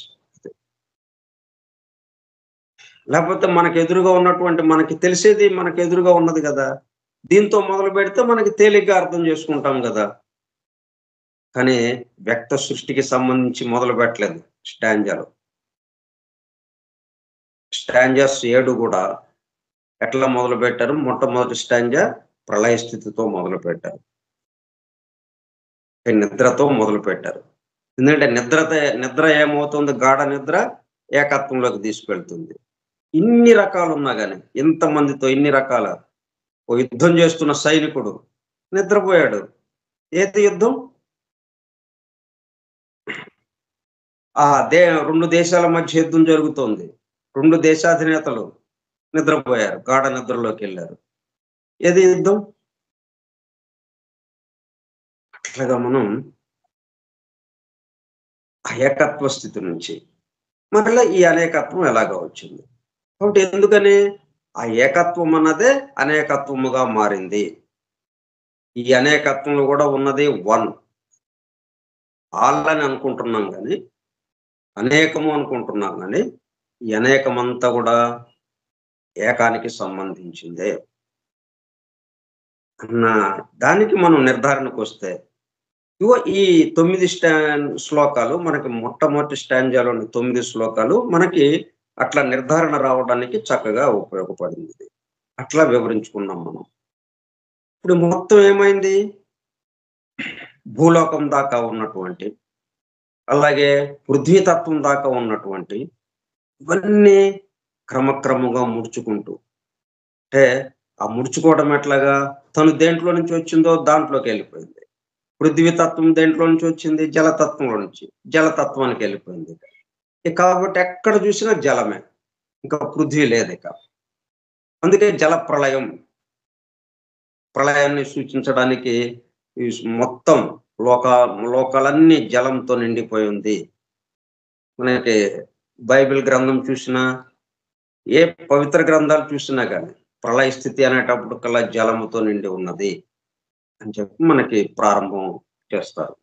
లేకపోతే మనకెదురుగా ఉన్నటువంటి మనకి తెలిసేది మనకెదురుగా ఉన్నది గదా! దీంతో మొదలుపెడితే మనకి తేలిగ్గా అర్థం చేసుకుంటాం గదా! కానీ వ్యక్త సృష్టికి సంబంధించి మొదలుపెట్టలేదు స్టాంజాలో. స్టాంజాస్ 7 గూడా ఎట్లా మొదలుపెట్టారు? మొట్టమొదటి స్టాంజా ప్రళయ స్థితితో మొదలుపెట్టారు. నిద్రతో మొదలుపెట్టారు. ఎందుకంటే నిద్ర ఏమవుతుంది? గాఢ నిద్ర ఏకత్వంలోకి తీసుకెళ్తుంది. ఇన్ని రకాలున్నా గాని, ఇంతమందితో ఇన్ని రకాల ఓ యుద్ధం చేస్తున్న సైనికుడు నిద్రపోయాడు. ఏది యుద్ధం? ఆ 2 దేశాల మధ్య యుద్ధం జరుగుతోంది. 2 దేశాధినేతలు నిద్రపోయారు. గాఢ నిద్రలోకెళ్లారు. ఏది యుద్ధం? అట్లాగా మనం ఆ ఏకత్వ స్థితి నుంచి మరలా ఈ అనేకత్వం ఎలాగా వచ్చింది? కాబట్టి ఎందుకని? ఆ ఏకత్వం అన్నదే అనేకత్వముగా మారింది. ఈ అనేకత్వంలో గూడా ఉన్నది వన్. ఆల్ అని అనుకుంటున్నాం గానీ, అనేకము అనుకుంటున్నాం గానీ, ఈ అనేకమంతా గూడా ఏకానికి సంబంధించిందే అన్న దానికి మనం నిర్ధారణకొస్తే, ఇగో ఈ 9 శ్లోకాలు మనకి మొట్టమొదటి స్టాంజాలోని 9 శ్లోకాలు మనకి అట్లా నిర్ధారణ రావడానికి చక్కగా ఉపయోగపడింది. అట్లా వివరించుకున్నాం మనం. ఇప్పుడు మొత్తం ఏమైంది? భూలోకం దాకా ఉన్నటువంటి, అలాగే పృథ్వీతత్వం దాకా ఉన్నటువంటి ఇవన్నీ క్రమక్రమంగా ముడుచుకుంటూ అంటే ఆ ముడుచుకోవడం ఎట్లాగా? తను దేంట్లో నుంచి వచ్చిందో దాంట్లోకెళ్ళిపోయింది. పృథ్వీతత్వం దేంట్లో నుంచి వచ్చింది? జలతత్వంలో నుంచి. జలతత్వానికెళ్ళిపోయింది. కాబట్టి ఎక్కడ చూసినా జలమే. ఇంకా పృథ్వీ లేదిక. అందుకే జల ప్రళయం. ప్రళయాన్ని సూచించడానికి ఈ మొత్తం లోక లోకాలన్నీ జలంతో నిండిపోయి ఉంది. మనకి బైబిల్ గ్రంథం చూసినా, ఏ పవిత్ర గ్రంథాలు చూసినా గాని ప్రళయ స్థితి అనేటప్పుడు కల్లా జలముతో నిండి ఉన్నది అని చెప్పి మనకి ప్రారంభం చేస్తారు.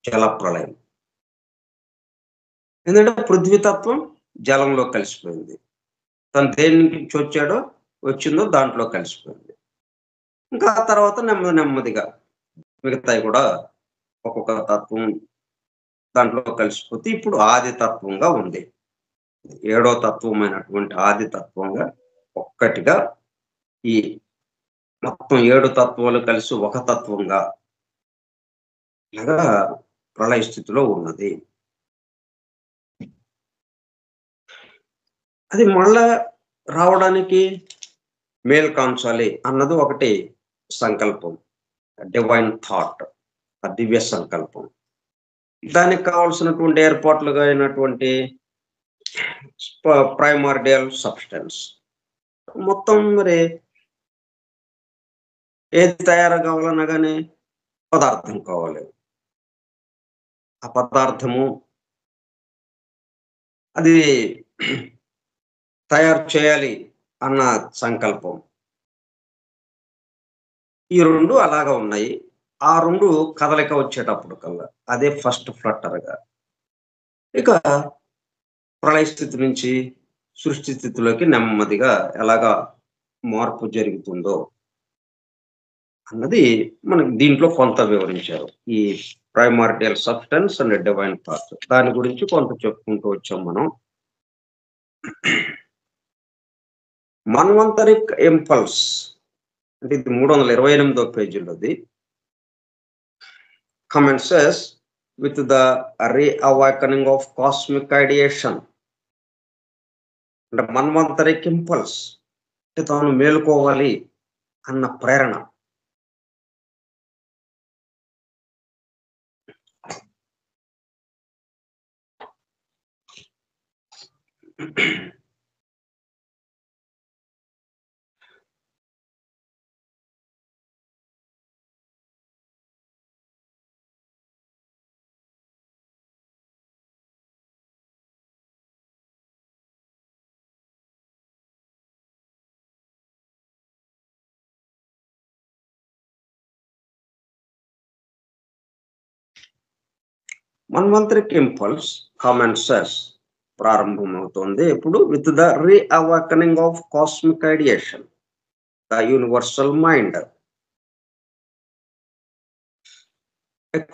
జల ప్రళయం. ఎందుకంటే పృథ్వీతత్వం జలంలో కలిసిపోయింది. తను దేని నుంచి వచ్చిందో దాంట్లో కలిసిపోయింది. ఇంకా ఆ తర్వాత నెమ్మదిగా మిగతాయి కూడా ఒక్కొక్క తత్వం దాంట్లో కలిసిపోతే ఇప్పుడు ఆది తత్వంగా ఉంది. ఏడో తత్వమైనటువంటి ఆది తత్వంగా ఒక్కటిగా ఈ మొత్తం 7 తత్వాలు కలిసి ఒక తత్వంగా ఇలాగా ప్రళయ స్థితిలో ఉన్నది. అది మళ్ళా రావడానికి మేలు కాంచాలి అన్నది ఒకటి సంకల్పం. డివైన్ థాట్, ఆ దివ్య సంకల్పం. దానికి కావాల్సినటువంటి ఏర్పాట్లుగా అయినటువంటి ప్రైమార్డియల్ సబ్స్టెన్స్. మొత్తం మరి ఏది తయారు కావాలన్నా కానీ పదార్థం కావాలి. ఆ పదార్థము అది తయారు చేయాలి అన్న సంకల్పం. ఈ 2 అలాగా ఉన్నాయి. ఆ 2 కదలిక వచ్చేటప్పుడు కల్లా అదే ఫస్ట్ ఫ్లట్టర్‌గా. ఇక ప్రళయ స్థితి నుంచి సృష్టి స్థితిలోకి నెమ్మదిగా ఎలాగా మార్పు జరుగుతుందో అన్నది మనకి దీంట్లో కొంత వివరించారు. ఈ primordial substance and divine thoughts. దాని గురించి కొంత చెప్పుకుంటూ వచ్చాం మనం. మన్వంతరిక్ ఇంపల్స్ అంటే ఇది 328వ పేజీలోది. commences with the reawakening of cosmic ideation. అంటే మన్వంతరిక్ ఇంపల్స్ అంటే తాను మేలుకోవాలి అన్న ప్రేరణ. మన్వంతరిక్ ఇంపల్స్ commences ప్రారంభమవుతోంది ఇప్పుడు with the reawakening of cosmic ideation, the universal mind.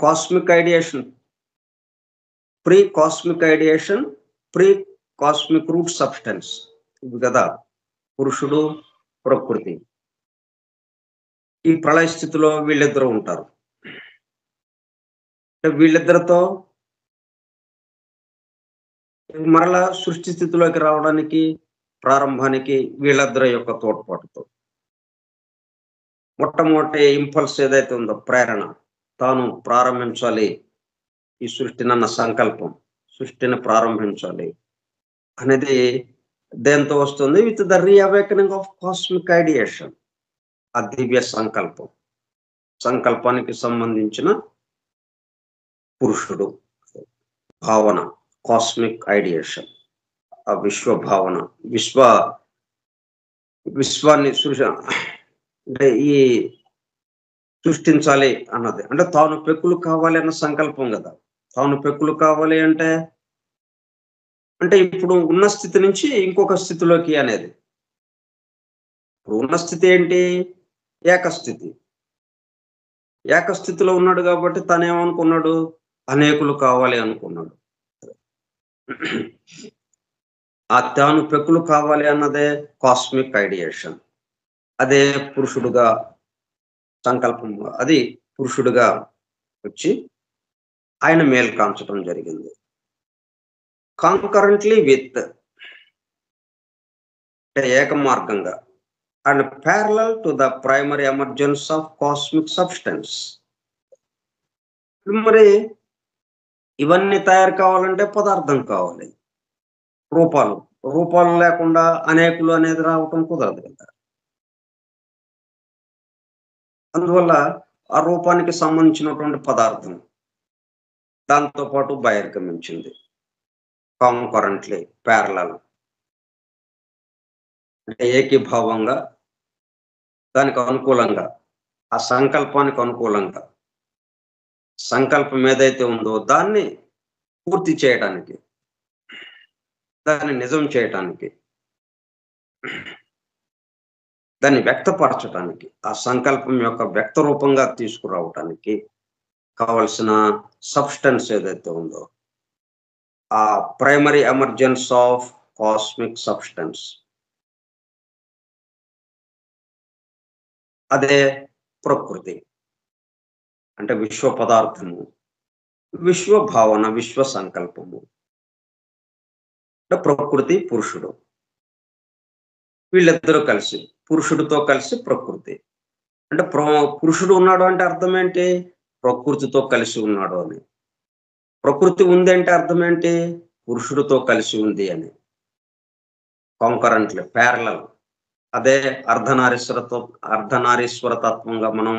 Cosmic ideation, pre cosmic ideation, pre cosmic root substance. ఇవి కదా పురుషుడు, ప్రకృతి. ఈ ప్రళయ స్థితిలో వీళ్ళిద్దరూ ఉంటారు. వీళ్ళిద్దరితో మరలా సృష్టి స్థితిలోకి రావడానికి ప్రారంభానికి వీళ్ళిద్దరి యొక్క తోడ్పాటుతో మొట్టమొదటి ఇంపల్స్ ఏదైతే ఉందో ప్రేరణ, తాను ప్రారంభించాలి ఈ సృష్టిని అన్న సంకల్పం, సృష్టిని ప్రారంభించాలి అనేది దేంతో వస్తుంది? With the reawakening of cosmic ideation, ఆ దివ్య సంకల్పం. సంకల్పానికి సంబంధించిన పురుషుడు భావన, కాస్మిక్ ఐడియేషన్, ఆ విశ్వ భావన, విశ్వాన్ని అంటే ఈ సృష్టించాలి అన్నది. అంటే తాను పెక్కులు కావాలి అన్న సంకల్పం కదా. తాను పెక్కులు కావాలి అంటే ఇప్పుడు ఉన్న స్థితి నుంచి ఇంకొక స్థితిలోకి అనేది. ఇప్పుడు ఉన్న స్థితి ఏంటి? ఏకస్థితి. ఏకస్థితిలో ఉన్నాడు కాబట్టి తనేమనుకున్నాడు? అనేకులు కావాలి అనుకున్నాడు. ఆ తాను పెక్కులు కావాలి అన్నదే కాస్మిక్ ఐడియేషన్. అదే పురుషుడుగా సంకల్పం, అది పురుషుడుగా వచ్చి ఆయన మేలు కాంచడం జరిగింది. కాంకరెంట్లీ విత్ ఏక మార్గంగా and parallel to the primary emergence of cosmic substance. మరి ఇవన్నీ తయారు కావాలంటే పదార్థం కావాలి, రూపాలు లేకుండా అనేకులు అనేది రావటం కుదరదు కదా. అందువల్ల ఆ రూపానికి సంబంధించినటువంటి పదార్థం దాంతో పాటు బహిర్గమించింది. కాంకరెంట్లీ, ప్యారలల్ అంటే ఏకీభావంగా, దానికి అనుకూలంగా, ఆ సంకల్పానికి అనుకూలంగా, సంకల్పం ఏదైతే ఉందో దాన్ని పూర్తి చేయడానికి, దాన్ని నిజం చేయటానికి, దాన్ని వ్యక్తపరచటానికి, ఆ సంకల్పం యొక్క వ్యక్త రూపంగా తీసుకురావటానికి కావలసిన సబ్స్టెన్స్ ఏదైతే ఉందో, ఆ primary emergence of cosmic substance, అదే ప్రకృతి. అంటే విశ్వ పదార్థము, విశ్వ భావన, విశ్వ సంకల్పము. అంటే ప్రకృతి, పురుషుడు వీళ్ళిద్దరూ కలిసి, పురుషుడితో కలిసి ప్రకృతి. అంటే పురుషుడు ఉన్నాడు అంటే అర్థం ఏంటి? ప్రకృతితో కలిసి ఉన్నాడు అని. ప్రకృతి ఉంది అంటే అర్థం ఏంటి? పురుషుడితో కలిసి ఉంది అని. Concurrently, parallel. అదే అర్ధనారీశ్వర తత్వంగా మనం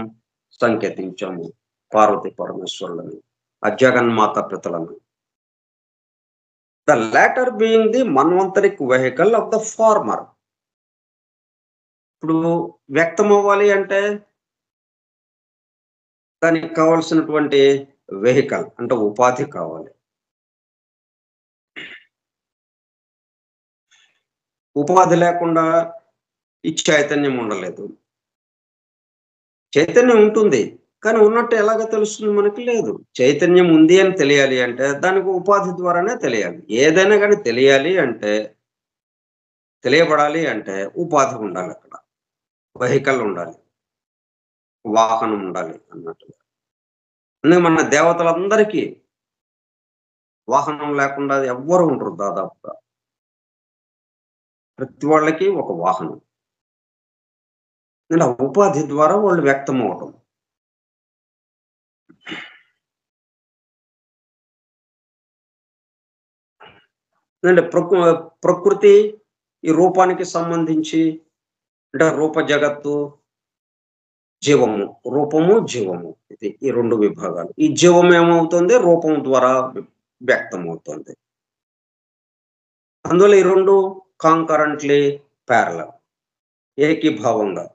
సంకేతించాము పార్వతీ పరమేశ్వరులని, ఆ జగన్మాత పితలను. The latter being the manvantaric vehicle of the former. ఇప్పుడు వ్యక్తం అవ్వాలి అంటే దానికి కావాల్సినటువంటి వెహికల్ అంటే ఉపాధి కావాలి. ఉపాధి లేకుండా ఈ చైతన్యం ఉండలేదు. చైతన్యం ఉంటుంది, కానీ ఉన్నట్టు ఎలాగ తెలుస్తుంది మనకి? లేదు. చైతన్యం ఉంది అని తెలియాలి అంటే దానికి ఉపాధి ద్వారానే తెలియాలి. ఏదైనా కానీ తెలియాలి అంటే, తెలియబడాలి అంటే ఉపాధి ఉండాలి. అక్కడ వెహికల్ ఉండాలి, వాహనం ఉండాలి అన్నట్టుగా. అందుకే మన దేవతలందరికీ వాహనం లేకుండా ఎవ్వరు ఉండరు దాదాపుగా. ప్రతి వాళ్ళకి ఒక వాహనం. ఇలా ఉపాధి ద్వారా వాళ్ళు వ్యక్తం అవటం. అంటే ప్రకృతి ఈ రూపానికి సంబంధించి, అంటే రూప జగత్తు, జీవము, రూపము, జీవము, ఇది ఈ 2 విభాగాలు. ఈ జీవం ఏమవుతుంది? రూపం ద్వారా వ్యక్తం అవుతుంది. అందువల్ల ఈ 2 కాంకరెంట్లీ ప్యారలల్, ఏకీభావంగా,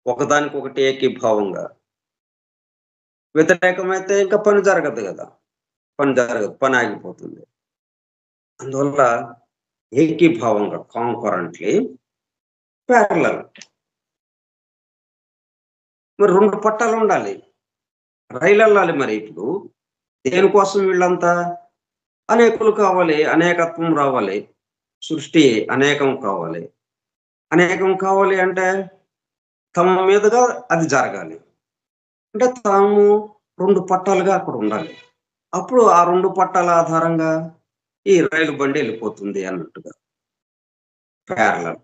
ఒకదానికొకటి ఏకీభావంగా. వ్యతిరేకమైతే ఇంకా పని జరగదు కదా! పని జరగదు, పని ఆగిపోతుంది. అందువల్ల ఏకీభావంగా, కాంకరెంట్లీ ప్యారలల్. మరి 2 పట్టాలు ఉండాలి. రైలు వెళ్ళాలి. మరి ఇప్పుడు దేనికోసం వీళ్ళంతా? అనేకులు కావాలి, అనేకత్వం రావాలి, సృష్టి అనేకం కావాలి. అనేకం కావాలి అంటే తమ మీదుగా అది జరగాలి. అంటే తాము 2 పట్టాలుగా అక్కడ ఉండాలి. అప్పుడు ఆ 2 పట్టాల ఆధారంగా ఈ రైలు బండి వెళ్ళిపోతుంది అన్నట్టుగా. ప్యారలల్,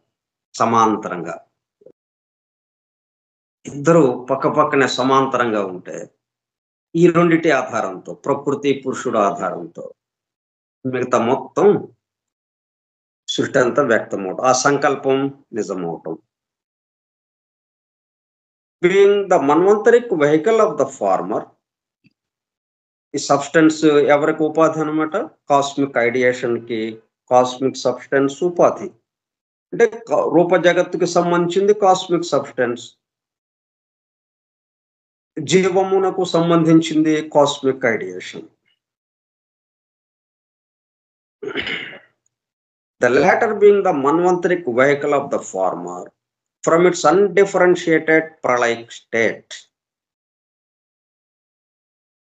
సమాంతరంగా. ఇద్దరు పక్క పక్కనే సమాంతరంగా ఉంటే ఈ రెండిటి ఆధారంతో, ప్రకృతి పురుషుడు ఆధారంతో మిగతా మొత్తం సృష్టి అంతా వ్యక్తమవటం, ఆ సంకల్పం నిజమవటం. Being the manvantaric vehicle of the former, ఈ సబ్స్టెన్స్ ఎవరికి ఉపాధి అనమాట? కాస్మిక్ ఐడియేషన్ కి కాస్మిక్ సబ్స్టెన్స్ ఉపాధి. అంటే రూప జగత్తుకి సంబంధించింది కాస్మిక్ సబ్స్టెన్స్, జీవమునకు సంబంధించింది cosmic ideation. The latter being the manvantaric vehicle of the former from its undifferentiated pralaya state.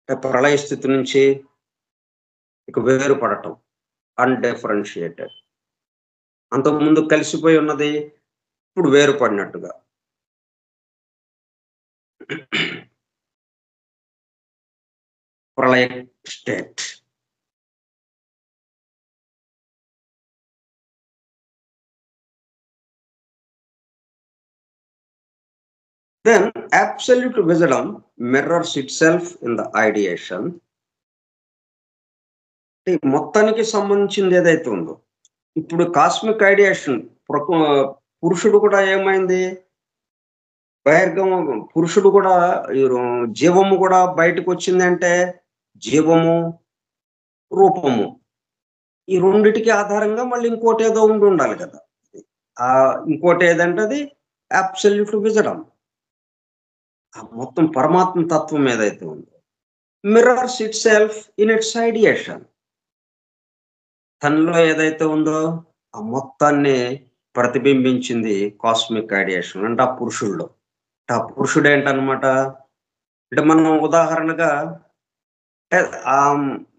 ప్రళయ స్థితి నుంచి ఇక వేరుపడటం, అన్డిఫరెన్షియేటెడ్. అంతకుముందు కలిసిపోయి ఉన్నది ఇప్పుడు వేరుపడినట్టుగా. ప్రళయ state. Then absolute wisdom mirrors itself in the ideation. మొత్తానికి సంబంధించింది ఏదైతే ఉందో ఇప్పుడు కాస్మిక్ ఐడియేషన్, పురుషుడు కూడా ఏమైంది? బహిర్గమం పురుషుడు కూడా జీవము కూడా బయటకు వచ్చిందంటే జీవము, రూపము ఈ రెండిటికి ఆధారంగా మళ్ళీ ఇంకోటేదో ఉండాలి కదా! ఇంకోటేదంటే అది అబ్సల్యూట్ విజడమ్. ఆ మొత్తం పరమాత్మ తత్వం ఏదైతే ఉందో. Mirrors itself in its ideation. తనలో ఏదైతే ఉందో ఆ మొత్తాన్ని ప్రతిబింబించింది కాస్మిక్ ఐడియేషన్ అంటే ఆ పురుషుల్లో. ఆ పురుషుడేంటనమాట అంటే మనం ఉదాహరణగా అంటే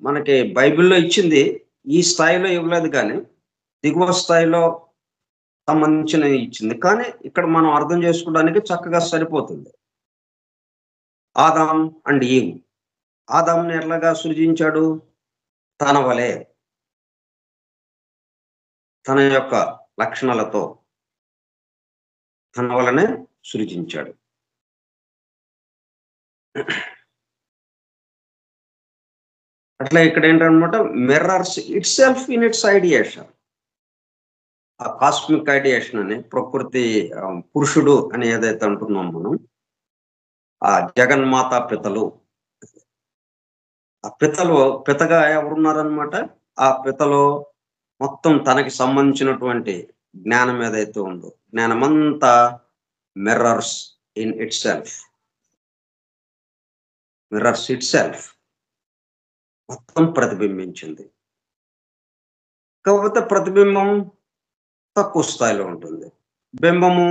మనకి బైబిల్‌లో ఇచ్చింది ఈ స్థాయిలో ఇవ్వలేదు కానీ, దిగువ స్థాయిలో సంబంధించినవి ఇచ్చింది. కానీ ఇక్కడ మనం అర్థం చేసుకోవడానికి చక్కగా సరిపోతుంది. Adam and Eve. ఆదాంని ఎట్లాగా సృజించాడు? తన వలే. తన యొక్క లక్షణాలతో తన వలనే సృజించాడు. అట్లా ఇక్కడేంటనమాట mirrors itself in its ideation. ఆ కాస్మిక్ ఐడియేషన్ అని ప్రకృతి పురుషుడు అని ఏదైతే అంటున్నాం మనం. ఆ జగన్మాత పితలు. ఆ పితగా ఎవరున్నారనమాట? ఆ పితలో మొత్తం తనకి సంబంధించినటువంటి జ్ఞానం ఏదైతే ఉందో, జ్ఞానమంతా mirrors in itself. Mirrors itself. మొత్తం ప్రతిబింబించింది. కాకపోతే ప్రతిబింబం తక్కువ స్థాయిలో ఉంటుంది. బింబము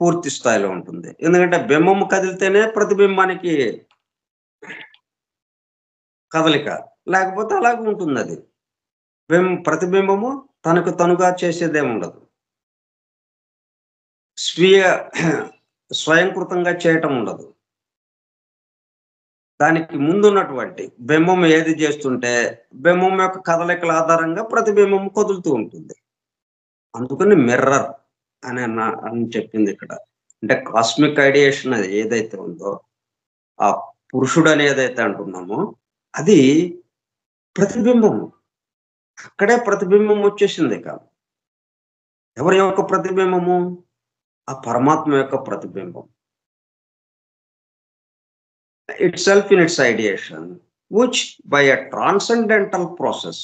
పూర్తి స్థాయిలో ఉంటుంది. ఎందుకంటే బింబము కదిలితేనే ప్రతిబింబానికి కదలిక. లేకపోతే అలాగే ఉంటుందది. ప్రతిబింబము తనకు తనుగా చేసేదేముండదు. స్వీయ స్వయంకృతంగా చేయటం ఉండదు. దానికి ముందున్నటువంటి బింబం ఏది చేస్తుంటే, బింబం యొక్క కదలికల ఆధారంగా ప్రతిబింబం కదులుతూ ఉంటుంది. అందుకని మిర్రర్ అని చెప్పిందిక్కడ. అంటే కాస్మిక్ ఐడియేషన్ అది ఏదైతే ఉందో, ఆ పురుషుడని ఏదైతే అంటున్నామో, అది ప్రతిబింబము. అక్కడే ప్రతిబింబం వచ్చేసిందిక. ఎవరి యొక్క ప్రతిబింబము? ఆ పరమాత్మ యొక్క ప్రతిబింబం. Itself in its ideation, which by a transcendental process,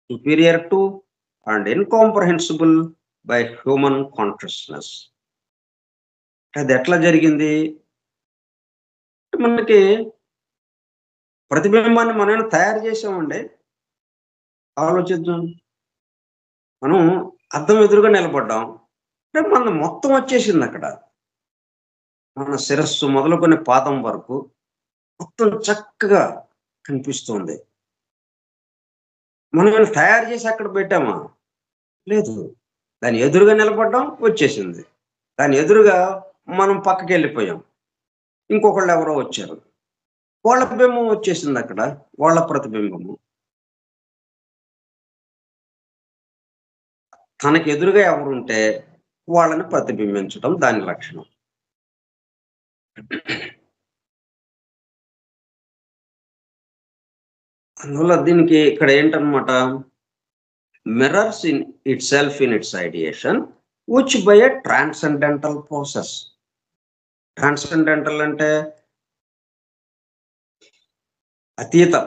superior to and incomprehensible by human consciousness. అది ఎట్లా జరిగింది? మనకి ప్రతిబింబాన్ని మనం తయారు చేసామండి. ఆలోచిద్దాం. మనం అద్దం ఎదురుగా నిలబడ్డాం. అంటే మన మొత్తం వచ్చేసిందక్కడ. మన శిరస్సు మొదలుకొని పాదం వరకు మొత్తం చక్కగా కనిపిస్తుంది. మనం తయారు చేసి అక్కడ పెట్టామా? లేదు. దాని ఎదురుగా నిలబడ్డాం వచ్చేసింది. దాని ఎదురుగా మనం పక్కకెళ్ళిపోయాం. ఇంకొకళ్ళెవరో వచ్చారు. వాళ్ళ బింబం వచ్చేసిందక్కడ. వాళ్ళ ప్రతిబింబము. తనకు ఎదురుగా ఎవరుంటే వాళ్ళని ప్రతిబింబించడం దాని లక్షణం. అందువల్ల దీనికి ఇక్కడ ఏంటనమాట mirrors in itself in its ideation which by a transcendental process. Transcendental అంటే అతీతం.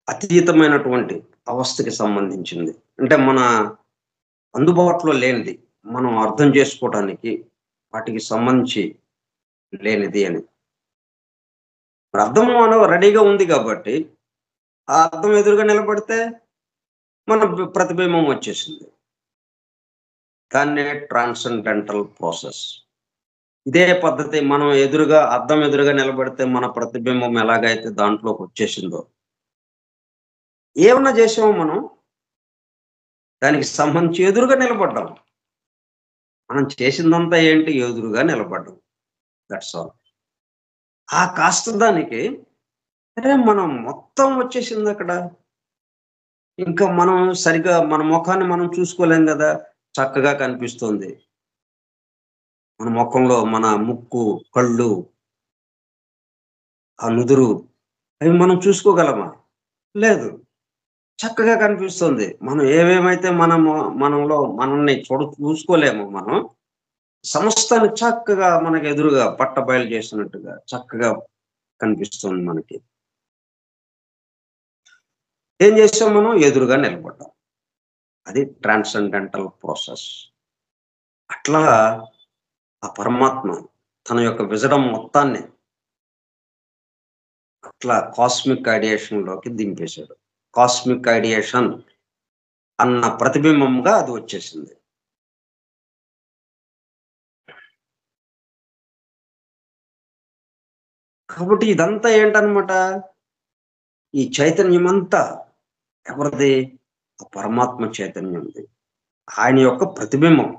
అతీతమైనటువంటి అవస్థకి సంబంధించింది. అంటే మన అందుబాటులో లేనిది. మనం అర్థం చేసుకోవటానికి వాటికి సంబంధించి లేనిది అని. మరి అద్దం మనం రెడీగా ఉంది కాబట్టి, ఆ అద్దం ఎదురుగా నిలబడితే మన ప్రతిబింబం వచ్చేసింది. దాన్నే ట్రాన్సెండెంటల్ ప్రాసెస్. ఇదే పద్ధతి మనం అద్దం ఎదురుగా నిలబడితే మన ప్రతిబింబం ఎలాగైతే దాంట్లోకొచ్చేసిందో. ఏమన్నా చేసామా మనం? దానికి సంబంధించి ఎదురుగా నిలబడ్డాం. మనం చేసిందంతా ఏంటి? ఎదురుగా నిలబడ్డాం. That's all. ఆ కాస్త దానికి అరే మనం మొత్తం వచ్చేసిందక్కడ. ఇంకా మనం సరిగ్గా మన మొఖాన్ని మనం చూసుకోలేం గదా! చక్కగా కనిపిస్తుంది. మన మొఖంలో మన ముక్కు, కళ్ళు, ఆ నుదురు అవి మనం చూసుకోగలమా? లేదు. చక్కగా కనిపిస్తుంది. మనం ఏమేమైతే మనంలో మనల్ని చూసుకోలేమో మనం, సమస్తాన్ని చక్కగా మనకు ఎదురుగా పట్టబయలు చేసినట్టుగా చక్కగా కనిపిస్తుంది మనకి. ఏం చేసాం మనం? ఎదురుగా నిలబడ్డాం. అది ట్రాన్సెండెంటల్ ప్రాసెస్. అట్లా ఆ పరమాత్మ తన యొక్క విజడం మొత్తాన్ని అట్లా కాస్మిక్ ఐడియేషన్‌లోకి దింపేశాడు. కాస్మిక్ ఐడియేషన్ అన్న ప్రతిబింబంగా అది వచ్చేసింది. కాబట్టి ఇదంతా ఏంటనమాట? ఈ చైతన్యమంతా ఎవరిది? ఆ పరమాత్మ చైతన్యంది. ఆయన యొక్క ప్రతిబింబం.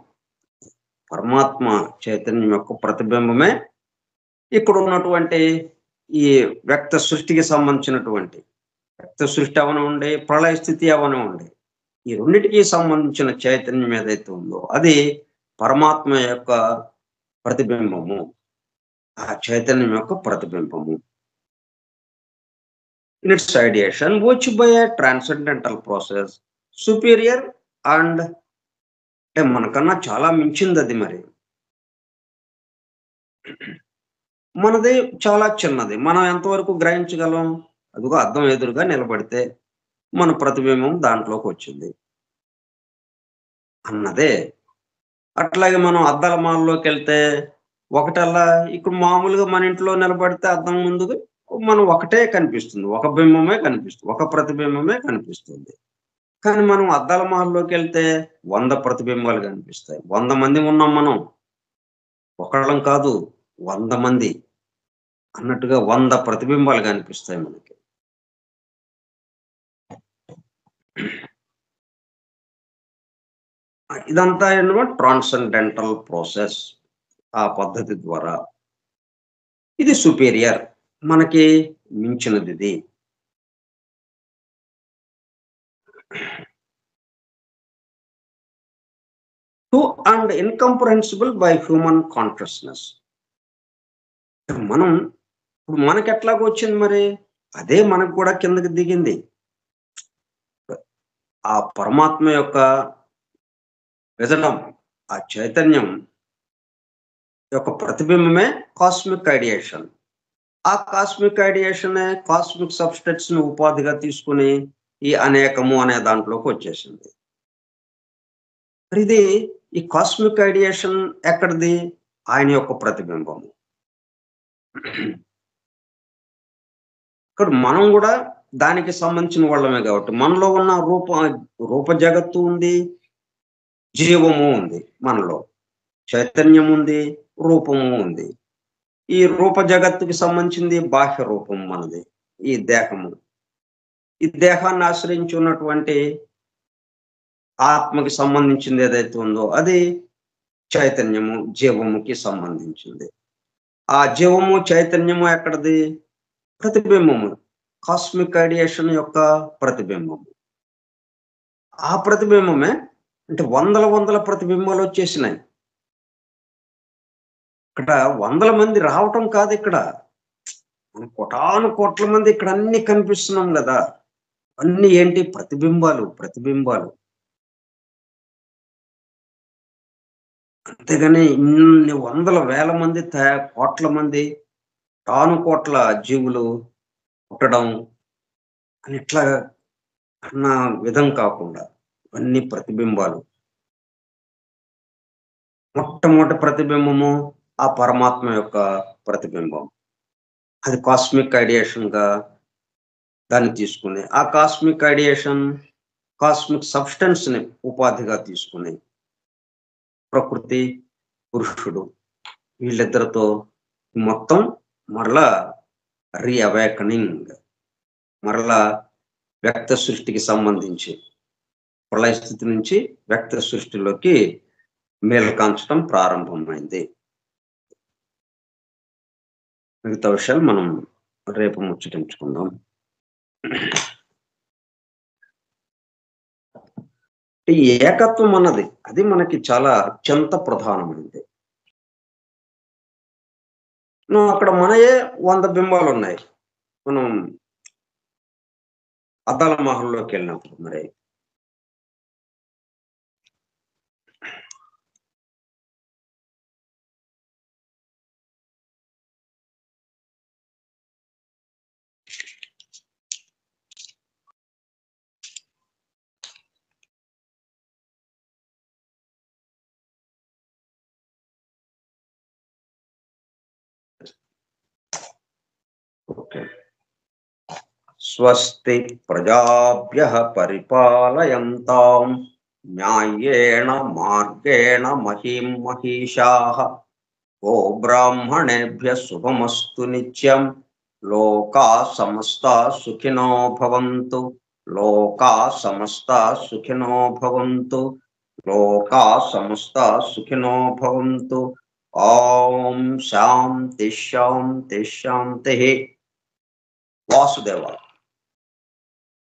పరమాత్మ చైతన్యం యొక్క ప్రతిబింబమే ఇక్కడున్నటువంటి ఈ వ్యక్త సృష్టికి సంబంధించినటువంటి వ్యక్త సృష్టి అవనివ్వండి, ప్రళయ స్థితి అవనివ్వండి. ఈ రెండిటికి సంబంధించిన చైతన్యం ఏదైతే ఉందో అది పరమాత్మ యొక్క ప్రతిబింబము. ఆ చైతన్యం యొక్క ప్రతిబింబము. In its ideation which by a transcendental process superior and అంటే మనకన్నా చాలా మించిందది మరి. మనది చాలా చిన్నది. మనం ఎంతవరకు గ్రహించగలం? అదిగో అద్దం ఎదురుగా నిలబడితే మన ప్రతిబింబం దాంట్లోకొచ్చింది అన్నదే. అట్లాగే మనం అద్దాల మాల్‌లోకెళ్తే ఒకటల్లా ఇప్పుడు మామూలుగా మన ఇంట్లో నిలబడితే అద్దం ముందుకు మనం ఒకటే కనిపిస్తుంది. ఒక బింబమే కనిపిస్తుంది. ఒక ప్రతిబింబమే కనిపిస్తుంది. కానీ మనం అద్దాల మాల్‌లోకెళ్తే 100 ప్రతిబింబాలు కనిపిస్తాయి. 100 మంది ఉన్నాం మనం. ఒకళ్ళం కాదు 100 మంది అన్నట్టుగా 100 ప్రతిబింబాలు కనిపిస్తాయి మనకి. ఇదంతా ఏమో ట్రాన్సెండెంటల్ ప్రాసెస్. ఆ పద్ధతి ద్వారా. ఇది సుపీరియర్. మనకి మించినదిది. To and incomprehensible by human consciousness. మనం ఇప్పుడు మనకెట్లాగొచ్చింది మరి? అదే మనకు కూడా కిందకి దిగింది. ఆ పరమాత్మ యొక్క విజడం, ఆ చైతన్యం యొక్క ప్రతిబింబమే కాస్మిక్ ఐడియేషన్. ఆ కాస్మిక్ ఐడియేషనే కాస్మిక్ సబ్‌స్టెట్స్‌ని ఉపాధిగా తీసుకొని ఈ అనేకము అనే దాంట్లోకొచ్చేసింది. మరిది ఈ కాస్మిక్ ఐడియేషన్ ఎక్కడిది? ఆయన యొక్క ప్రతిబింబము. ఇక్కడ మనం గూడా దానికి సంబంధించిన వాళ్ళమే గాబట్టి, మనలో ఉన్న రూప జగత్తు ఉంది, జీవము ఉంది మనలో. చైతన్యం ఉంది, రూపము ఉంది. ఈ రూప జగత్తుకి సంబంధించింది బాహ్య రూపం మనది. ఈ దేహము. ఈ దేహాన్ని ఆశ్రయించి ఉన్నటువంటి ఆత్మకి సంబంధించింది ఏదైతే ఉందో అది చైతన్యము, జీవముకి సంబంధించింది. ఆ జీవము, చైతన్యము ఎక్కడిది? ప్రతిబింబము. కాస్మిక్ ఐడియేషన్ యొక్క ప్రతిబింబము. ఆ ప్రతిబింబమే అంటే వందల వందల ప్రతిబింబాలొచ్చేసినాయి. ఇక్కడ వందల మంది రావటం కాదిక్కడ. మనం కోటాను కోట్ల మంది ఇక్కడ అన్నీ కనిపిస్తున్నాం గదా! అన్నీ ఏంటి? ప్రతిబింబాలు, ప్రతిబింబాలు. అంతేగాని ఇన్ని వందల వేల మంది కోట్ల మంది, టాను కోట్ల జీవులు పుట్టడం అని ఇట్లా అన్న విధం కాకుండా ఇవన్నీ ప్రతిబింబాలు. మొట్టమొదటి ప్రతిబింబము ఆ పరమాత్మ యొక్క ప్రతిబింబం. అది కాస్మిక్ ఐడియేషన్‌గా దాన్ని తీసుకొని, ఆ కాస్మిక్ ఐడియేషన్ కాస్మిక్ సబ్‌స్టెన్స్‌ని ఉపాధిగా తీసుకొని, ప్రకృతి, పురుషుడు వీళ్ళిద్దరితో మొత్తం మరలా అవేకనింగ్ మరలా వ్యక్త సృష్టికి సంబంధించి ప్రళయ స్థితి నుంచి వ్యక్త సృష్టిలోకి మేలుకాంచటం ప్రారంభమైంది. మిగతా విషయాలు మనం రేపు ముచ్చటించుకుందాం. ఈ ఏకత్వం అన్నది అది మనకి చాలా అత్యంత ప్రధానమైనది. అక్కడ మనయే 100 బింబాలున్నాయి. మనం అద్దాల మహల్లోకి వెళ్ళినప్పుడు మరి ఓకే. స్వస్తి ప్రజాభ్యః పరిపాలయంతాం న్యాయేణ మార్గేణ మహీం మహీషాః గో బ్రాహ్మణేభ్యః శుభమస్తు నిత్యం లోకా సమస్తా సుఖినో భవంతు లోకా సమస్తా సుఖినో భవంతు లోకా సమస్తా సుఖినో భవంతు. ఓం శాంతి శాంతి శాంతి. వాసుదేవ.